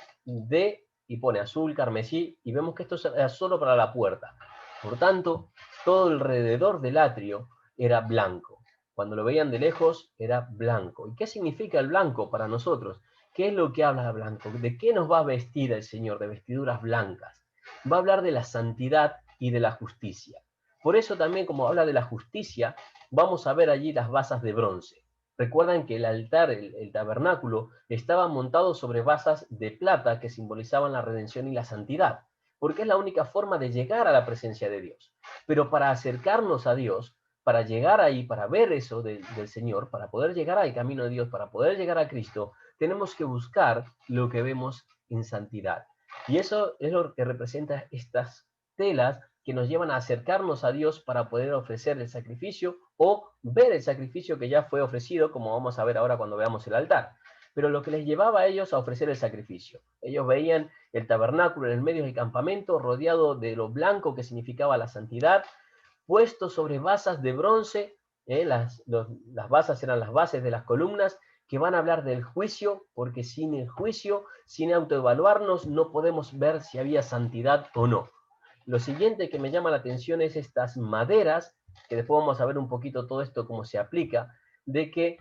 y pone azul, carmesí, y vemos que esto era solo para la puerta. Por tanto, todo alrededor del atrio era blanco. Cuando lo veían de lejos, era blanco. ¿Y qué significa el blanco para nosotros? ¿Qué es lo que habla de blanco? ¿De qué nos va a vestir el Señor? De vestiduras blancas. Va a hablar de la santidad y de la justicia. Por eso también, como habla de la justicia, vamos a ver allí las basas de bronce. Recuerdan que el altar, el tabernáculo, estaba montado sobre basas de plata que simbolizaban la redención y la santidad, porque es la única forma de llegar a la presencia de Dios. Pero para acercarnos a Dios, para llegar ahí, para ver eso del Señor, para poder llegar al camino de Dios, para poder llegar a Cristo, tenemos que buscar lo que vemos en santidad. Y eso es lo que representa estas telas que nos llevan a acercarnos a Dios para poder ofrecer el sacrificio o ver el sacrificio que ya fue ofrecido, como vamos a ver ahora cuando veamos el altar. Pero lo que les llevaba a ellos a ofrecer el sacrificio. Ellos veían el tabernáculo en el medio del campamento, rodeado de lo blanco que significaba la santidad, puesto sobre basas de bronce. Las basas eran las bases de las columnas, que van a hablar del juicio, porque sin el juicio, sin autoevaluarnos, no podemos ver si había santidad o no. Lo siguiente que me llama la atención es estas maderas, que después vamos a ver un poquito todo esto cómo se aplica, de que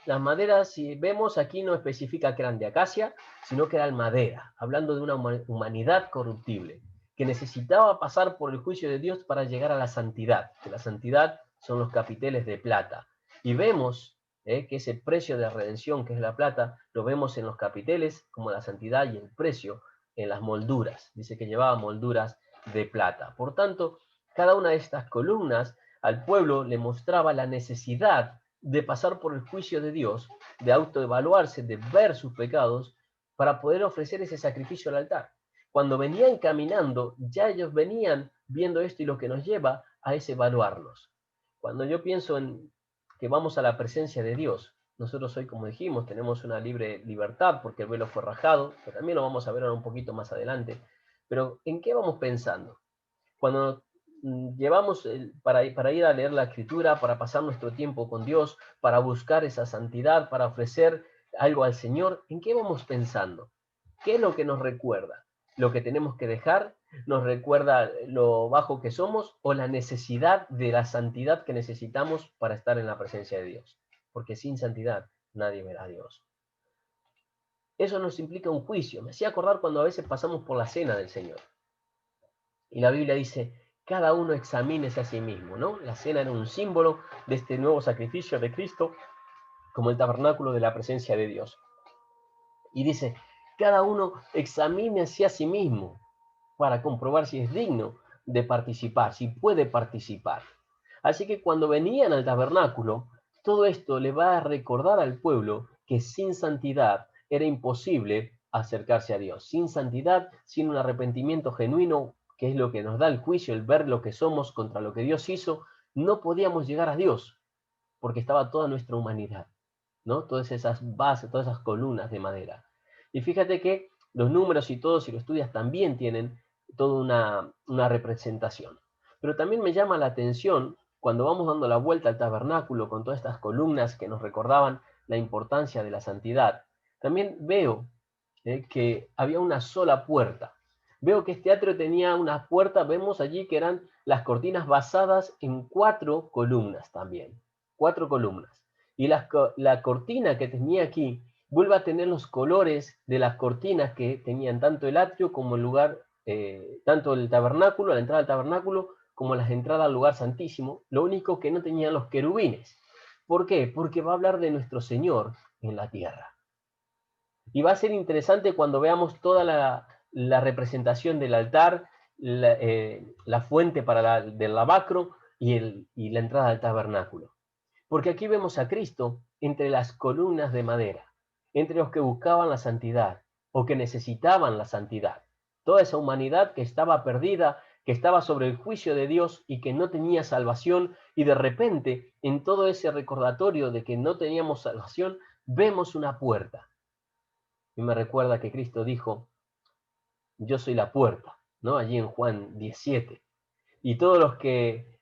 las maderas, si vemos aquí, no especifica que eran de acacia, sino que eran madera, hablando de una humanidad corruptible, que necesitaba pasar por el juicio de Dios para llegar a la santidad, que la santidad son los capiteles de plata. Y vemos que ese precio de la redención, que es la plata, lo vemos en los capiteles como la santidad, y el precio en las molduras. Dice que llevaba molduras de plata. Por tanto, cada una de estas columnas al pueblo le mostraba la necesidad de pasar por el juicio de Dios, de autoevaluarse, de ver sus pecados, para poder ofrecer ese sacrificio al altar. Cuando venían caminando, ya ellos venían viendo esto, y lo que nos lleva a ese evaluarnos. Cuando yo pienso en que vamos a la presencia de Dios, nosotros hoy, como dijimos, tenemos una libre libertad porque el velo fue rajado, que también lo vamos a ver ahora un poquito más adelante. Pero ¿en qué vamos pensando? Cuando llevamos para ir a leer la Escritura, para pasar nuestro tiempo con Dios, para buscar esa santidad, para ofrecer algo al Señor, ¿en qué vamos pensando? ¿Qué es lo que nos recuerda? ¿Lo que tenemos que dejar? ¿Nos recuerda lo bajo que somos o la necesidad de la santidad que necesitamos para estar en la presencia de Dios? Porque sin santidad nadie verá a Dios. Eso nos implica un juicio. Me hacía acordar cuando a veces pasamos por la cena del Señor. Y la Biblia dice, cada uno examínese a sí mismo, ¿no? La cena era un símbolo de este nuevo sacrificio de Cristo, como el tabernáculo de la presencia de Dios. Y dice, cada uno examínese a sí mismo para comprobar si es digno de participar, si puede participar. Así que cuando venían al tabernáculo, todo esto le va a recordar al pueblo que sin santidad era imposible acercarse a Dios. Sin santidad, sin un arrepentimiento genuino, que es lo que nos da el juicio, el ver lo que somos contra lo que Dios hizo, no podíamos llegar a Dios, porque estaba toda nuestra humanidad, ¿no? Todas esas bases, todas esas columnas de madera. Y fíjate que los números y todo, si lo estudias, también tienen toda una representación. Pero también me llama la atención, cuando vamos dando la vuelta al tabernáculo con todas estas columnas que nos recordaban la importancia de la santidad, también veo que había una sola puerta. Veo que este atrio tenía una puerta, vemos allí que eran las cortinas basadas en 4 columnas también. 4 columnas. Y la cortina que tenía aquí vuelve a tener los colores de las cortinas que tenían tanto el atrio como el lugar, tanto el tabernáculo, la entrada al tabernáculo, como las entradas al lugar santísimo. Lo único que no tenían los querubines. ¿Por qué? Porque va a hablar de nuestro Señor en la tierra. Y va a ser interesante cuando veamos toda la representación del altar, la fuente del lavacro y la entrada al tabernáculo. Porque aquí vemos a Cristo entre las columnas de madera, entre los que buscaban la santidad o que necesitaban la santidad. Toda esa humanidad que estaba perdida, que estaba sobre el juicio de Dios y que no tenía salvación, y de repente, en todo ese recordatorio de que no teníamos salvación, vemos una puerta. Y me recuerda que Cristo dijo, yo soy la puerta, ¿no? Allí en Juan 17. Y todos los que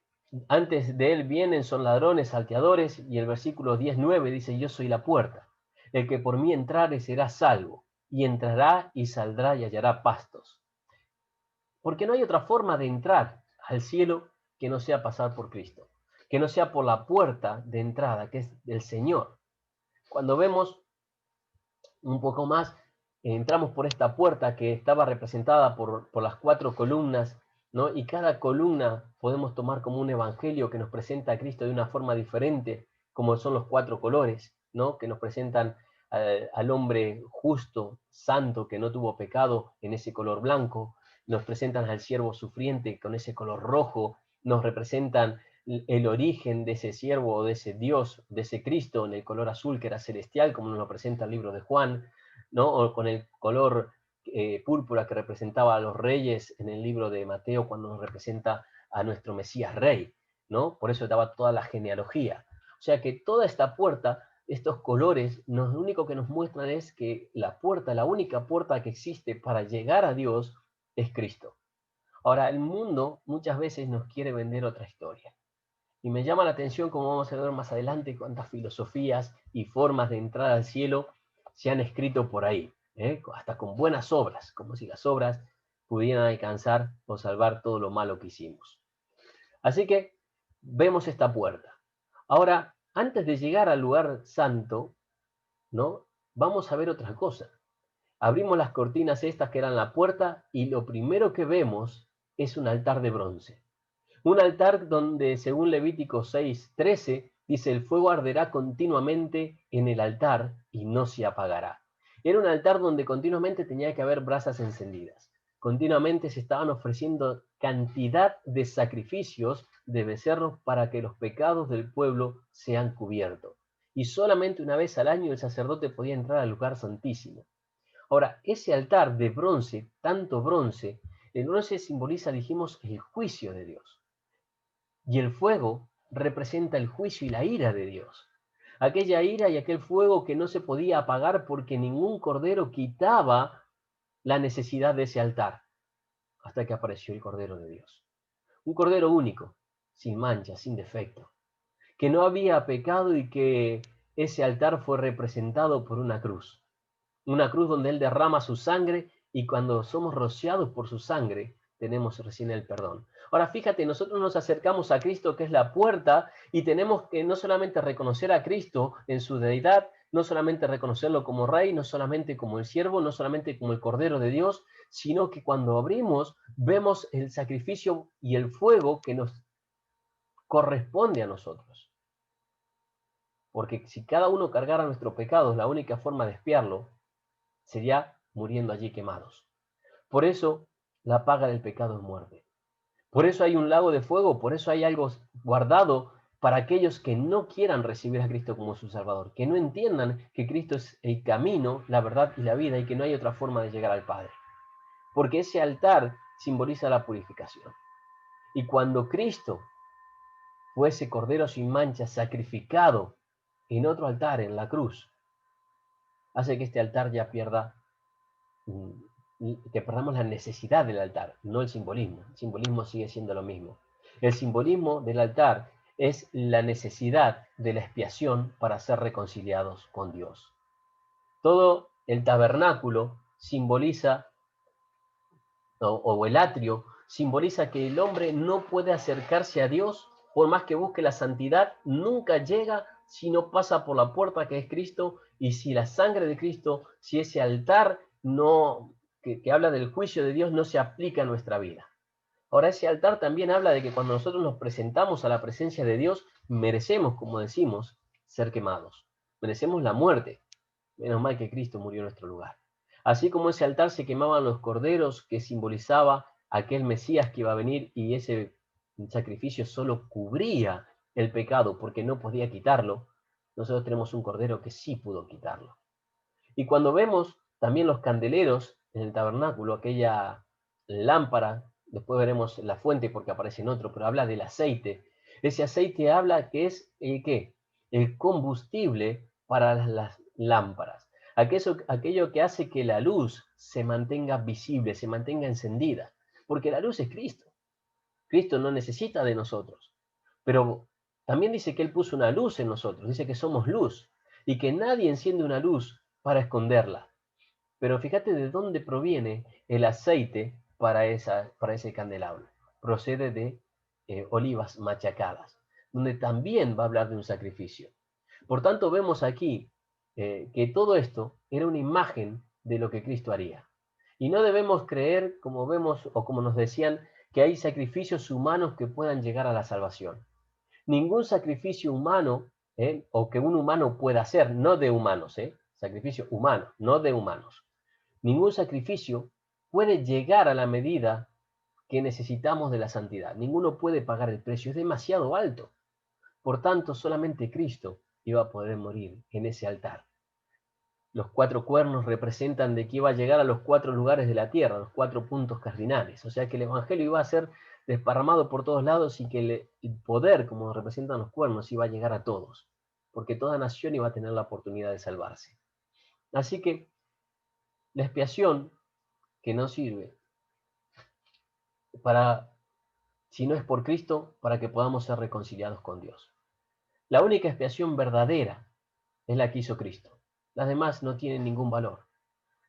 antes de él vienen son ladrones, salteadores, y el versículo 19 dice, yo soy la puerta. El que por mí entrare será salvo, y entrará y saldrá y hallará pastos. Porque no hay otra forma de entrar al cielo que no sea pasar por Cristo, que no sea por la puerta de entrada, que es el Señor. Cuando vemos un poco más, entramos por esta puerta que estaba representada por las 4 columnas, ¿no? Y cada columna podemos tomar como un evangelio que nos presenta a Cristo de una forma diferente, como son los 4 colores, ¿no? Que nos presentan al hombre justo, santo, que no tuvo pecado en ese color blanco, nos presentan al siervo sufriente con ese color rojo, nos representan el origen de ese siervo o de ese Dios, de ese Cristo en el color azul que era celestial, como nos lo presenta el libro de Juan, ¿no? O con el color púrpura que representaba a los reyes en el libro de Mateo cuando nos representa a nuestro Mesías Rey, ¿no? Por eso daba toda la genealogía. O sea que toda esta puerta, estos colores, lo único que nos muestran es que la puerta, la única puerta que existe para llegar a Dios es Cristo. Ahora, el mundo muchas veces nos quiere vender otra historia. Y me llama la atención, como vamos a ver más adelante, cuántas filosofías y formas de entrar al cielo se han escrito por ahí, hasta con buenas obras, como si las obras pudieran alcanzar o salvar todo lo malo que hicimos. Así que vemos esta puerta. Ahora, antes de llegar al lugar santo, ¿no? Vamos a ver otra cosa. Abrimos las cortinas estas que eran la puerta y lo primero que vemos es un altar de bronce. Un altar donde, según Levítico 6:13, dice, el fuego arderá continuamente en el altar y no se apagará. Era un altar donde continuamente tenía que haber brasas encendidas. Continuamente se estaban ofreciendo cantidad de sacrificios de becerros para que los pecados del pueblo sean cubiertos. Y solamente una vez al año el sacerdote podía entrar al lugar santísimo. Ahora, ese altar de bronce, tanto bronce, el bronce simboliza, dijimos, el juicio de Dios. Y el fuego representa el juicio y la ira de Dios. Aquella ira y aquel fuego que no se podía apagar porque ningún cordero quitaba la necesidad de ese altar, hasta que apareció el Cordero de Dios. Un cordero único, sin mancha, sin defecto, que no había pecado y que ese altar fue representado por una cruz donde Él derrama su sangre y cuando somos rociados por su sangre, tenemos recién el perdón. Ahora fíjate, nosotros nos acercamos a Cristo, que es la puerta, y tenemos que no solamente reconocer a Cristo en su deidad, no solamente reconocerlo como Rey, no solamente como el siervo, no solamente como el Cordero de Dios, sino que cuando abrimos, vemos el sacrificio y el fuego que nos corresponde a nosotros. Porque si cada uno cargara nuestros pecados, la única forma de expiarlo sería muriendo allí quemados. Por eso, la paga del pecado es muerte. Por eso hay un lago de fuego, por eso hay algo guardado para aquellos que no quieran recibir a Cristo como su Salvador, que no entiendan que Cristo es el camino, la verdad y la vida, y que no hay otra forma de llegar al Padre. Porque ese altar simboliza la purificación. Y cuando Cristo fue ese cordero sin mancha sacrificado en otro altar, en la cruz, hace que este altar ya pierda, que perdamos la necesidad del altar, no el simbolismo. El simbolismo sigue siendo lo mismo. El simbolismo del altar es la necesidad de la expiación para ser reconciliados con Dios. Todo el tabernáculo simboliza, o el atrio, simboliza que el hombre no puede acercarse a Dios, por más que busque la santidad, nunca llega si no pasa por la puerta que es Cristo, y si la sangre de Cristo, si ese altar no, que habla del juicio de Dios no se aplica a nuestra vida. Ahora, ese altar también habla de que cuando nosotros nos presentamos a la presencia de Dios, merecemos, como decimos, ser quemados. Merecemos la muerte. Menos mal que Cristo murió en nuestro lugar. Así como ese altar se quemaban los corderos que simbolizaba aquel Mesías que iba a venir, y ese sacrificio solo cubría el pecado porque no podía quitarlo, nosotros tenemos un cordero que sí pudo quitarlo. Y cuando vemos también los candeleros en el tabernáculo, aquella lámpara, después veremos la fuente porque aparece en otro, pero habla del aceite. Ese aceite habla que es ¿qué? El combustible para las lámparas. Aquello que hace que la luz se mantenga visible, se mantenga encendida. Porque la luz es Cristo. Cristo no necesita de nosotros. Pero también dice que Él puso una luz en nosotros. Dice que somos luz. Y que nadie enciende una luz para esconderla. Pero fíjate de dónde proviene el aceite para ese candelabro. Procede de olivas machacadas, donde también va a hablar de un sacrificio. Por tanto, vemos aquí que todo esto era una imagen de lo que Cristo haría. Y no debemos creer, como vemos o como nos decían, que hay sacrificios humanos que puedan llegar a la salvación. Ningún sacrificio humano, o que un humano pueda hacer, no de humanos, sacrificio humano, no de humanos. Ningún sacrificio puede llegar a la medida que necesitamos de la santidad. Ninguno puede pagar el precio, es demasiado alto. Por tanto, solamente Cristo iba a poder morir en ese altar. Los 4 cuernos representan de que iba a llegar a los 4 lugares de la tierra, los 4 puntos cardinales. O sea que el evangelio iba a ser desparramado por todos lados y que el poder, como representan los cuernos, iba a llegar a todos. Porque toda nación iba a tener la oportunidad de salvarse. Así que la expiación que no sirve si no es por Cristo, para que podamos ser reconciliados con Dios. La única expiación verdadera es la que hizo Cristo. Las demás no tienen ningún valor.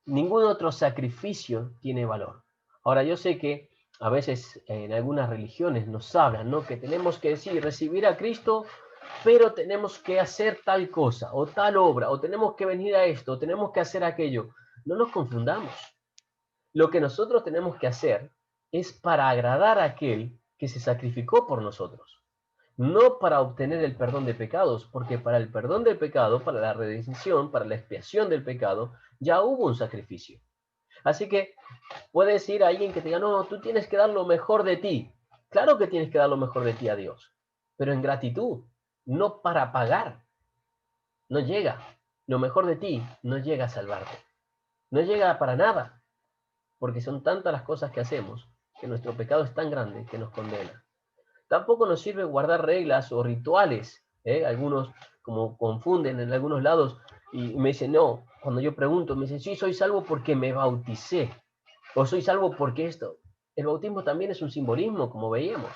Ningún otro sacrificio tiene valor. Ahora, yo sé que a veces en algunas religiones nos hablan, ¿no? Que tenemos que decir, recibir a Cristo, pero tenemos que hacer tal cosa, o tal obra, o tenemos que venir a esto, o tenemos que hacer aquello. No nos confundamos. Lo que nosotros tenemos que hacer es para agradar a aquel que se sacrificó por nosotros. No para obtener el perdón de pecados, porque para el perdón del pecado, para la redención, para la expiación del pecado, ya hubo un sacrificio. Así que puede decir a alguien que te diga, no, tú tienes que dar lo mejor de ti. Claro que tienes que dar lo mejor de ti a Dios, pero en gratitud, no para pagar. No llega. Lo mejor de ti no llega a salvarte. No llega para nada, porque son tantas las cosas que hacemos que nuestro pecado es tan grande que nos condena. Tampoco nos sirve guardar reglas o rituales. Algunos como confunden en algunos lados y me dicen, no, cuando yo pregunto, me dicen, sí, soy salvo porque me bauticé, o soy salvo porque esto. El bautismo también es un simbolismo, como veíamos.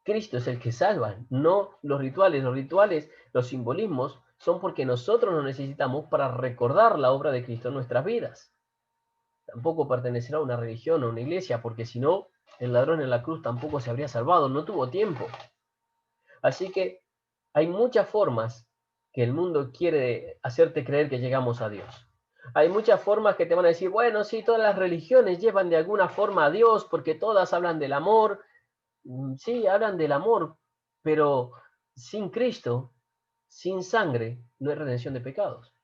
Cristo es el que salva, no los rituales. Los rituales, los simbolismos, son porque nosotros los necesitamos para recordar la obra de Cristo en nuestras vidas. Tampoco pertenecerá a una religión o a una iglesia, porque si no, el ladrón en la cruz tampoco se habría salvado, no tuvo tiempo. Así que hay muchas formas que el mundo quiere hacerte creer que llegamos a Dios. Hay muchas formas que te van a decir, bueno, sí, todas las religiones llevan de alguna forma a Dios porque todas hablan del amor. Sí, hablan del amor, pero sin Cristo, sin sangre, no hay redención de pecados.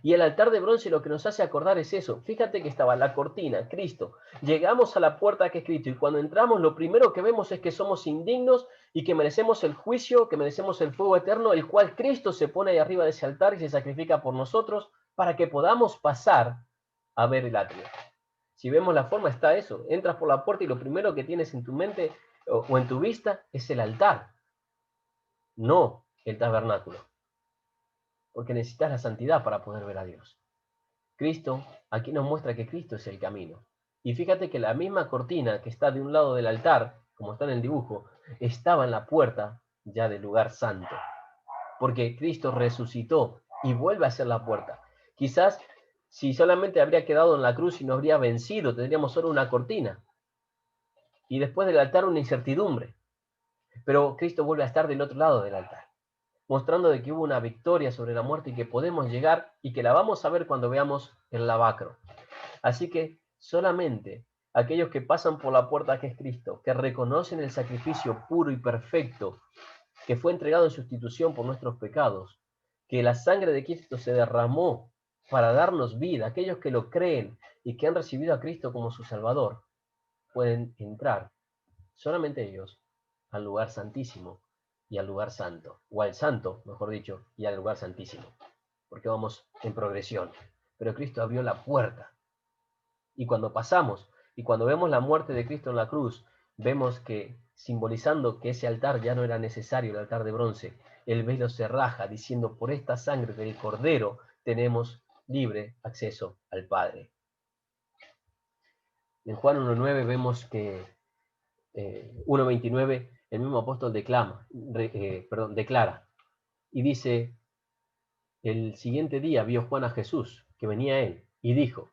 Y el altar de bronce lo que nos hace acordar es eso. Fíjate que estaba la cortina, Cristo. Llegamos a la puerta que es Cristo y cuando entramos lo primero que vemos es que somos indignos y que merecemos el juicio, que merecemos el fuego eterno, el cual Cristo se pone ahí arriba de ese altar y se sacrifica por nosotros para que podamos pasar a ver el atrio. Si vemos la forma está eso. Entras por la puerta y lo primero que tienes en tu mente o en tu vista es el altar, no el tabernáculo. Porque necesitas la santidad para poder ver a Dios. Cristo, aquí nos muestra que Cristo es el camino. Y fíjate que la misma cortina que está de un lado del altar, como está en el dibujo, estaba en la puerta ya del lugar santo. Porque Cristo resucitó y vuelve a ser la puerta. Quizás si solamente habría quedado en la cruz y no habría vencido, tendríamos solo una cortina. Y después del altar una incertidumbre. Pero Cristo vuelve a estar del otro lado del altar, mostrando de que hubo una victoria sobre la muerte y que podemos llegar y que la vamos a ver cuando veamos el lavacro. Así que solamente aquellos que pasan por la puerta que es Cristo, que reconocen el sacrificio puro y perfecto que fue entregado en sustitución por nuestros pecados, que la sangre de Cristo se derramó para darnos vida. Aquellos que lo creen y que han recibido a Cristo como su Salvador, pueden entrar, solamente ellos, al lugar santísimo y al lugar santo, o al santo, mejor dicho, y al lugar santísimo, porque vamos en progresión. Pero Cristo abrió la puerta, y cuando pasamos, y cuando vemos la muerte de Cristo en la cruz, vemos que, simbolizando que ese altar ya no era necesario, el altar de bronce, el velo se raja, diciendo, por esta sangre del Cordero tenemos libre acceso al Padre. En Juan 1.9 vemos que 1.29, el mismo apóstol declara, y dice, el siguiente día vio Juan a Jesús, que venía a él, y dijo,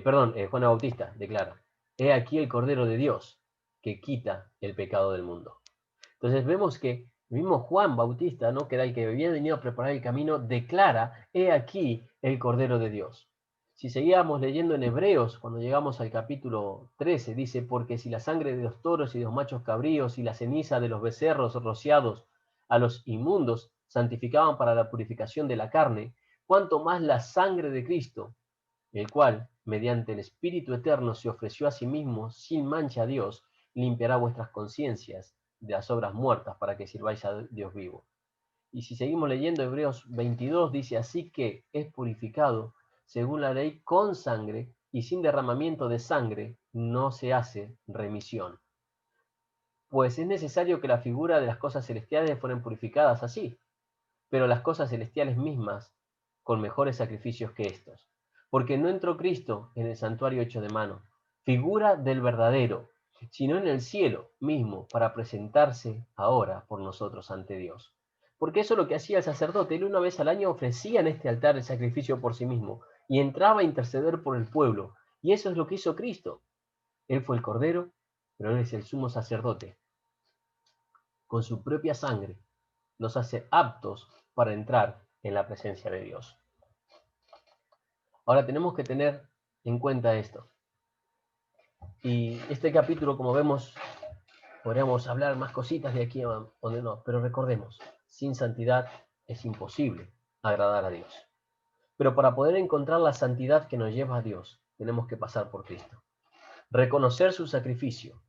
Juan el Bautista declara, he aquí el Cordero de Dios, que quita el pecado del mundo. Entonces vemos que el mismo Juan Bautista, ¿no?, que era el que había venido a preparar el camino, declara, he aquí el Cordero de Dios. Si seguíamos leyendo en Hebreos, cuando llegamos al capítulo 13, dice, porque si la sangre de los toros y de los machos cabríos y la ceniza de los becerros rociados a los inmundos santificaban para la purificación de la carne, cuánto más la sangre de Cristo, el cual, mediante el Espíritu Eterno, se ofreció a sí mismo sin mancha a Dios, limpiará vuestras conciencias de las obras muertas para que sirváis a Dios vivo. Y si seguimos leyendo Hebreos 22, dice, así que es purificado según la ley con sangre, y sin derramamiento de sangre no se hace remisión. Pues es necesario que la figura de las cosas celestiales fueran purificadas así, pero las cosas celestiales mismas con mejores sacrificios que estos. Porque no entró Cristo en el santuario hecho de mano, figura del verdadero, sino en el cielo mismo, para presentarse ahora por nosotros ante Dios. Porque eso es lo que hacía el sacerdote. Él una vez al año ofrecía en este altar el sacrificio por sí mismo, y entraba a interceder por el pueblo. Y eso es lo que hizo Cristo. Él fue el Cordero, pero Él es el sumo sacerdote. Con su propia sangre nos hace aptos para entrar en la presencia de Dios. Ahora tenemos que tener en cuenta esto. Y este capítulo, como vemos, podríamos hablar más cositas de aquí o de no, pero recordemos, sin santidad es imposible agradar a Dios. Pero para poder encontrar la santidad que nos lleva a Dios, tenemos que pasar por Cristo. Reconocer su sacrificio,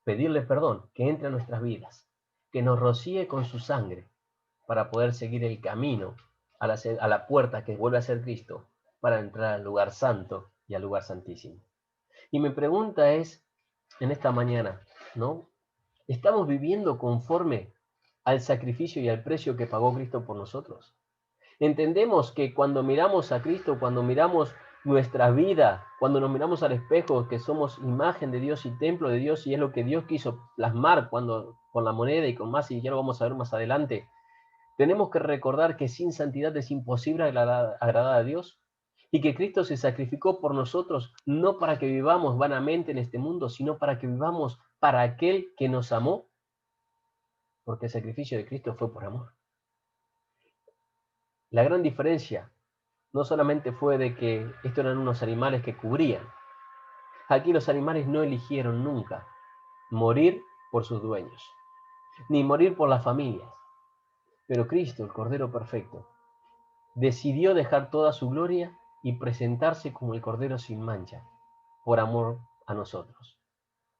pedirle perdón, que entre a nuestras vidas, que nos rocíe con su sangre, para poder seguir el camino a la puerta que vuelve a ser Cristo, para entrar al lugar santo y al lugar santísimo. Y mi pregunta es, en esta mañana, ¿no? ¿Estamos viviendo conforme al sacrificio y al precio que pagó Cristo por nosotros? Entendemos que cuando miramos a Cristo, cuando miramos nuestra vida, cuando nos miramos al espejo, que somos imagen de Dios y templo de Dios, y es lo que Dios quiso plasmar cuando, con la moneda y con más, y ya lo vamos a ver más adelante, tenemos que recordar que sin santidad es imposible agradar a Dios, y que Cristo se sacrificó por nosotros, no para que vivamos vanamente en este mundo, sino para que vivamos para aquel que nos amó, porque el sacrificio de Cristo fue por amor. La gran diferencia no solamente fue de que estos eran unos animales que cubrían. Aquí los animales no eligieron nunca morir por sus dueños, ni morir por las familias. Pero Cristo, el Cordero Perfecto, decidió dejar toda su gloria y presentarse como el Cordero sin mancha, por amor a nosotros.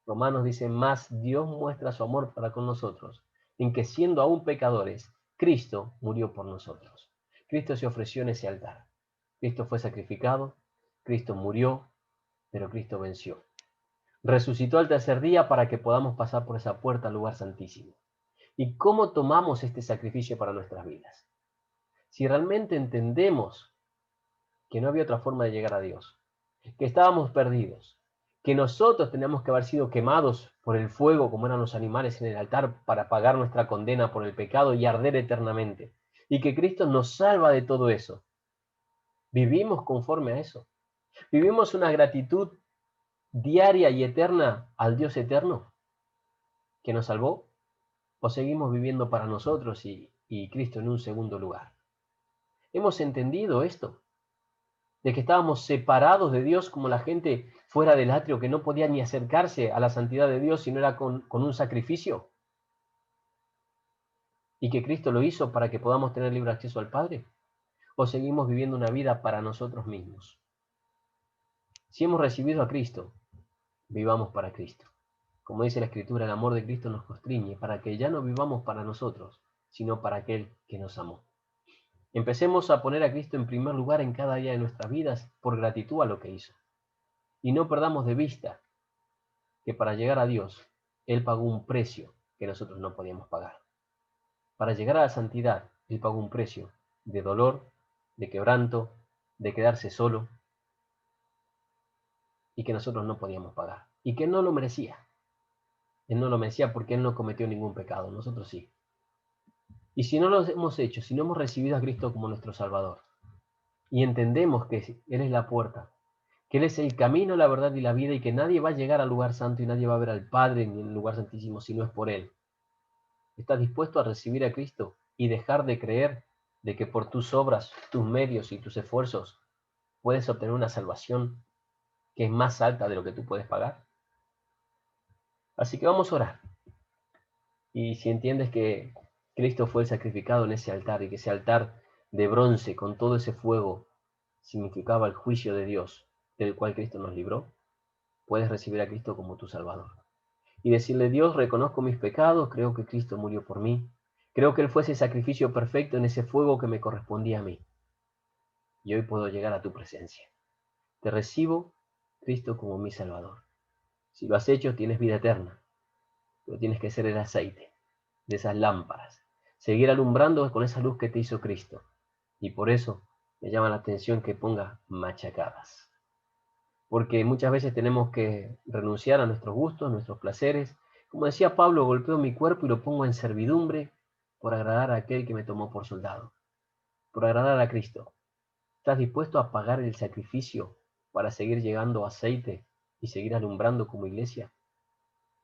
Romanos dice, más Dios muestra su amor para con nosotros, en que siendo aún pecadores, Cristo murió por nosotros. Cristo se ofreció en ese altar. Cristo fue sacrificado, Cristo murió, pero Cristo venció. Resucitó al tercer día para que podamos pasar por esa puerta al lugar santísimo. ¿Y cómo tomamos este sacrificio para nuestras vidas? Si realmente entendemos que no había otra forma de llegar a Dios, que estábamos perdidos, que nosotros teníamos que haber sido quemados por el fuego como eran los animales en el altar para pagar nuestra condena por el pecado y arder eternamente, y que Cristo nos salva de todo eso, ¿vivimos conforme a eso? ¿Vivimos una gratitud diaria y eterna al Dios eterno que nos salvó? ¿O seguimos viviendo para nosotros y Cristo en un segundo lugar? ¿Hemos entendido esto? De que estábamos separados de Dios como la gente fuera del atrio, que no podía ni acercarse a la santidad de Dios si no era con un sacrificio. y que Cristo lo hizo para que podamos tener libre acceso al Padre? ¿O seguimos viviendo una vida para nosotros mismos? Si hemos recibido a Cristo, vivamos para Cristo. Como dice la Escritura, el amor de Cristo nos constriñe para que ya no vivamos para nosotros, sino para aquel que nos amó. Empecemos a poner a Cristo en primer lugar en cada día de nuestras vidas por gratitud a lo que hizo. Y no perdamos de vista que para llegar a Dios, Él pagó un precio que nosotros no podíamos pagar. Para llegar a la santidad, Él pagó un precio de dolor, de quebranto, de quedarse solo, y que nosotros no podíamos pagar. Y que Él no lo merecía. Él no lo merecía porque Él no cometió ningún pecado, nosotros sí. Y si no lo hemos hecho, si no hemos recibido a Cristo como nuestro Salvador, y entendemos que Él es la puerta, que Él es el camino, la verdad y la vida, y que nadie va a llegar al lugar santo y nadie va a ver al Padre ni el lugar santísimo si no es por Él, ¿estás dispuesto a recibir a Cristo y dejar de creer de que por tus obras, tus medios y tus esfuerzos puedes obtener una salvación que es más alta de lo que tú puedes pagar? Así que vamos a orar. Y si entiendes que Cristo fue el sacrificado en ese altar y que ese altar de bronce con todo ese fuego significaba el juicio de Dios, del cual Cristo nos libró, puedes recibir a Cristo como tu Salvador. Y decirle: Dios, reconozco mis pecados, creo que Cristo murió por mí, creo que Él fue ese sacrificio perfecto en ese fuego que me correspondía a mí. Y hoy puedo llegar a tu presencia. Te recibo, Cristo, como mi Salvador. Si lo has hecho, tienes vida eterna, pero tienes que ser el aceite de esas lámparas, seguir alumbrando con esa luz que te hizo Cristo. Y por eso me llama la atención que ponga machacadas. Porque muchas veces tenemos que renunciar a nuestros gustos, nuestros placeres. Como decía Pablo, golpeo mi cuerpo y lo pongo en servidumbre por agradar a aquel que me tomó por soldado, por agradar a Cristo. ¿Estás dispuesto a pagar el sacrificio para seguir llegando aceite y seguir alumbrando como iglesia?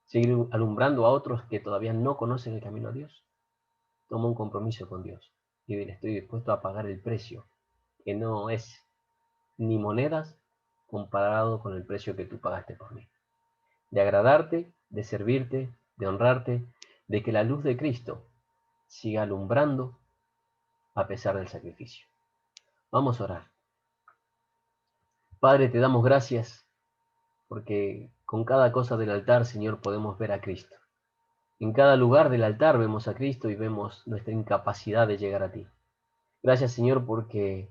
¿Seguir alumbrando a otros que todavía no conocen el camino a Dios? Toma un compromiso con Dios y dile: estoy dispuesto a pagar el precio, que no es ni monedas comparado con el precio que tú pagaste por mí. De agradarte, de servirte, de honrarte, de que la luz de Cristo siga alumbrando a pesar del sacrificio. Vamos a orar. Padre, te damos gracias porque con cada cosa del altar, Señor, podemos ver a Cristo. En cada lugar del altar vemos a Cristo y vemos nuestra incapacidad de llegar a ti. Gracias, Señor, porque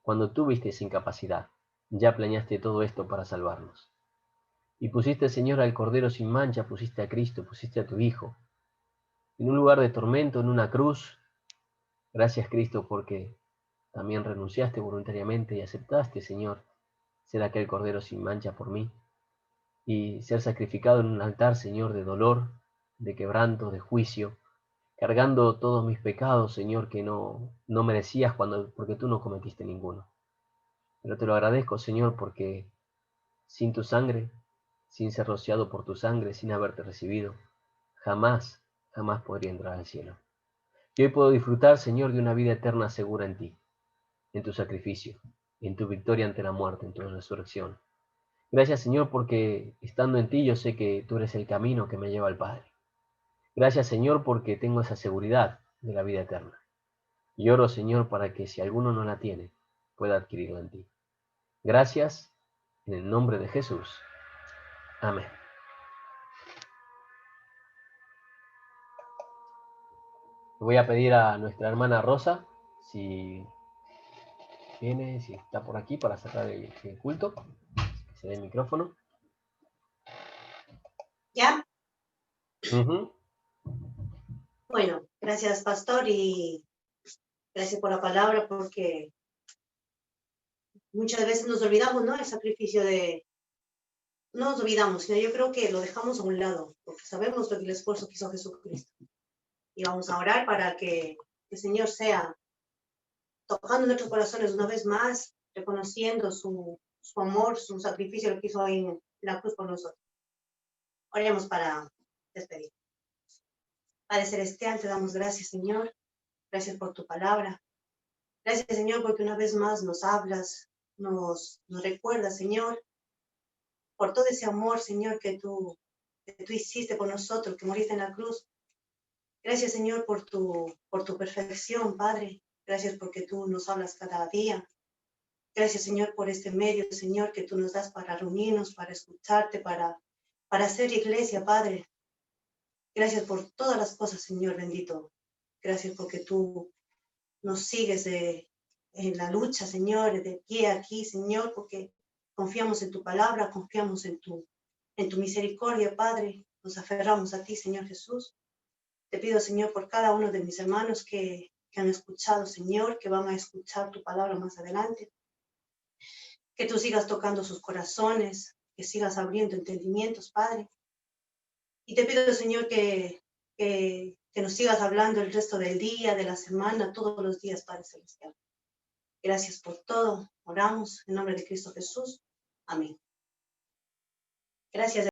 cuando tú viste esa incapacidad, ya planeaste todo esto para salvarnos. Y pusiste, Señor, al Cordero sin mancha, pusiste a Cristo, pusiste a tu Hijo, en un lugar de tormento, en una cruz. Gracias, Cristo, porque también renunciaste voluntariamente y aceptaste, Señor, ser aquel Cordero sin mancha por mí y ser sacrificado en un altar, Señor, de dolor, de quebranto, de juicio, cargando todos mis pecados, Señor, que no merecías porque tú no cometiste ninguno. Pero te lo agradezco, Señor, porque sin tu sangre, sin ser rociado por tu sangre, sin haberte recibido, jamás podría entrar al cielo. Y hoy puedo disfrutar, Señor, de una vida eterna segura en ti, en tu sacrificio, en tu victoria ante la muerte, en tu resurrección. Gracias, Señor, porque estando en ti yo sé que tú eres el camino que me lleva al Padre. Gracias, Señor, porque tengo esa seguridad de la vida eterna. Y oro, Señor, para que si alguno no la tiene, pueda adquirirla en ti. Gracias, en el nombre de Jesús. Amén. Voy a pedir a nuestra hermana Rosa si viene, si está por aquí para cerrar el culto, que se dé el micrófono. ¿Ya? Uh-huh. Bueno, gracias, pastor, y gracias por la palabra, porque muchas veces nos olvidamos, ¿no? El sacrificio no nos olvidamos, sino yo creo que lo dejamos a un lado, porque sabemos el esfuerzo que hizo Jesucristo. Y vamos a orar para que el Señor sea tocando nuestros corazones una vez más, reconociendo su amor, su sacrificio, lo que hizo en la cruz por nosotros. Oremos para despedir. Padre Celestial, te damos gracias, Señor. Gracias por tu palabra. Gracias, Señor, porque una vez más nos hablas, nos recuerdas, Señor, por todo ese amor, Señor, que tú hiciste por nosotros, que moriste en la cruz. Gracias, Señor, por tu perfección, Padre. Gracias porque tú nos hablas cada día. Gracias, Señor, por este medio, Señor, que tú nos das para reunirnos, para escucharte, para hacer iglesia, Padre. Gracias por todas las cosas, Señor bendito. Gracias porque tú nos sigues en la lucha, Señor, de pie aquí, Señor, porque confiamos en tu palabra, confiamos en tu misericordia, Padre. Nos aferramos a ti, Señor Jesús. Te pido, Señor, por cada uno de mis hermanos que han escuchado, Señor, que van a escuchar tu palabra más adelante. Que tú sigas tocando sus corazones, que sigas abriendo entendimientos, Padre. Y te pido, Señor, que nos sigas hablando el resto del día, de la semana, todos los días, Padre Celestial. Gracias por todo. Oramos en nombre de Cristo Jesús. Amén. Gracias.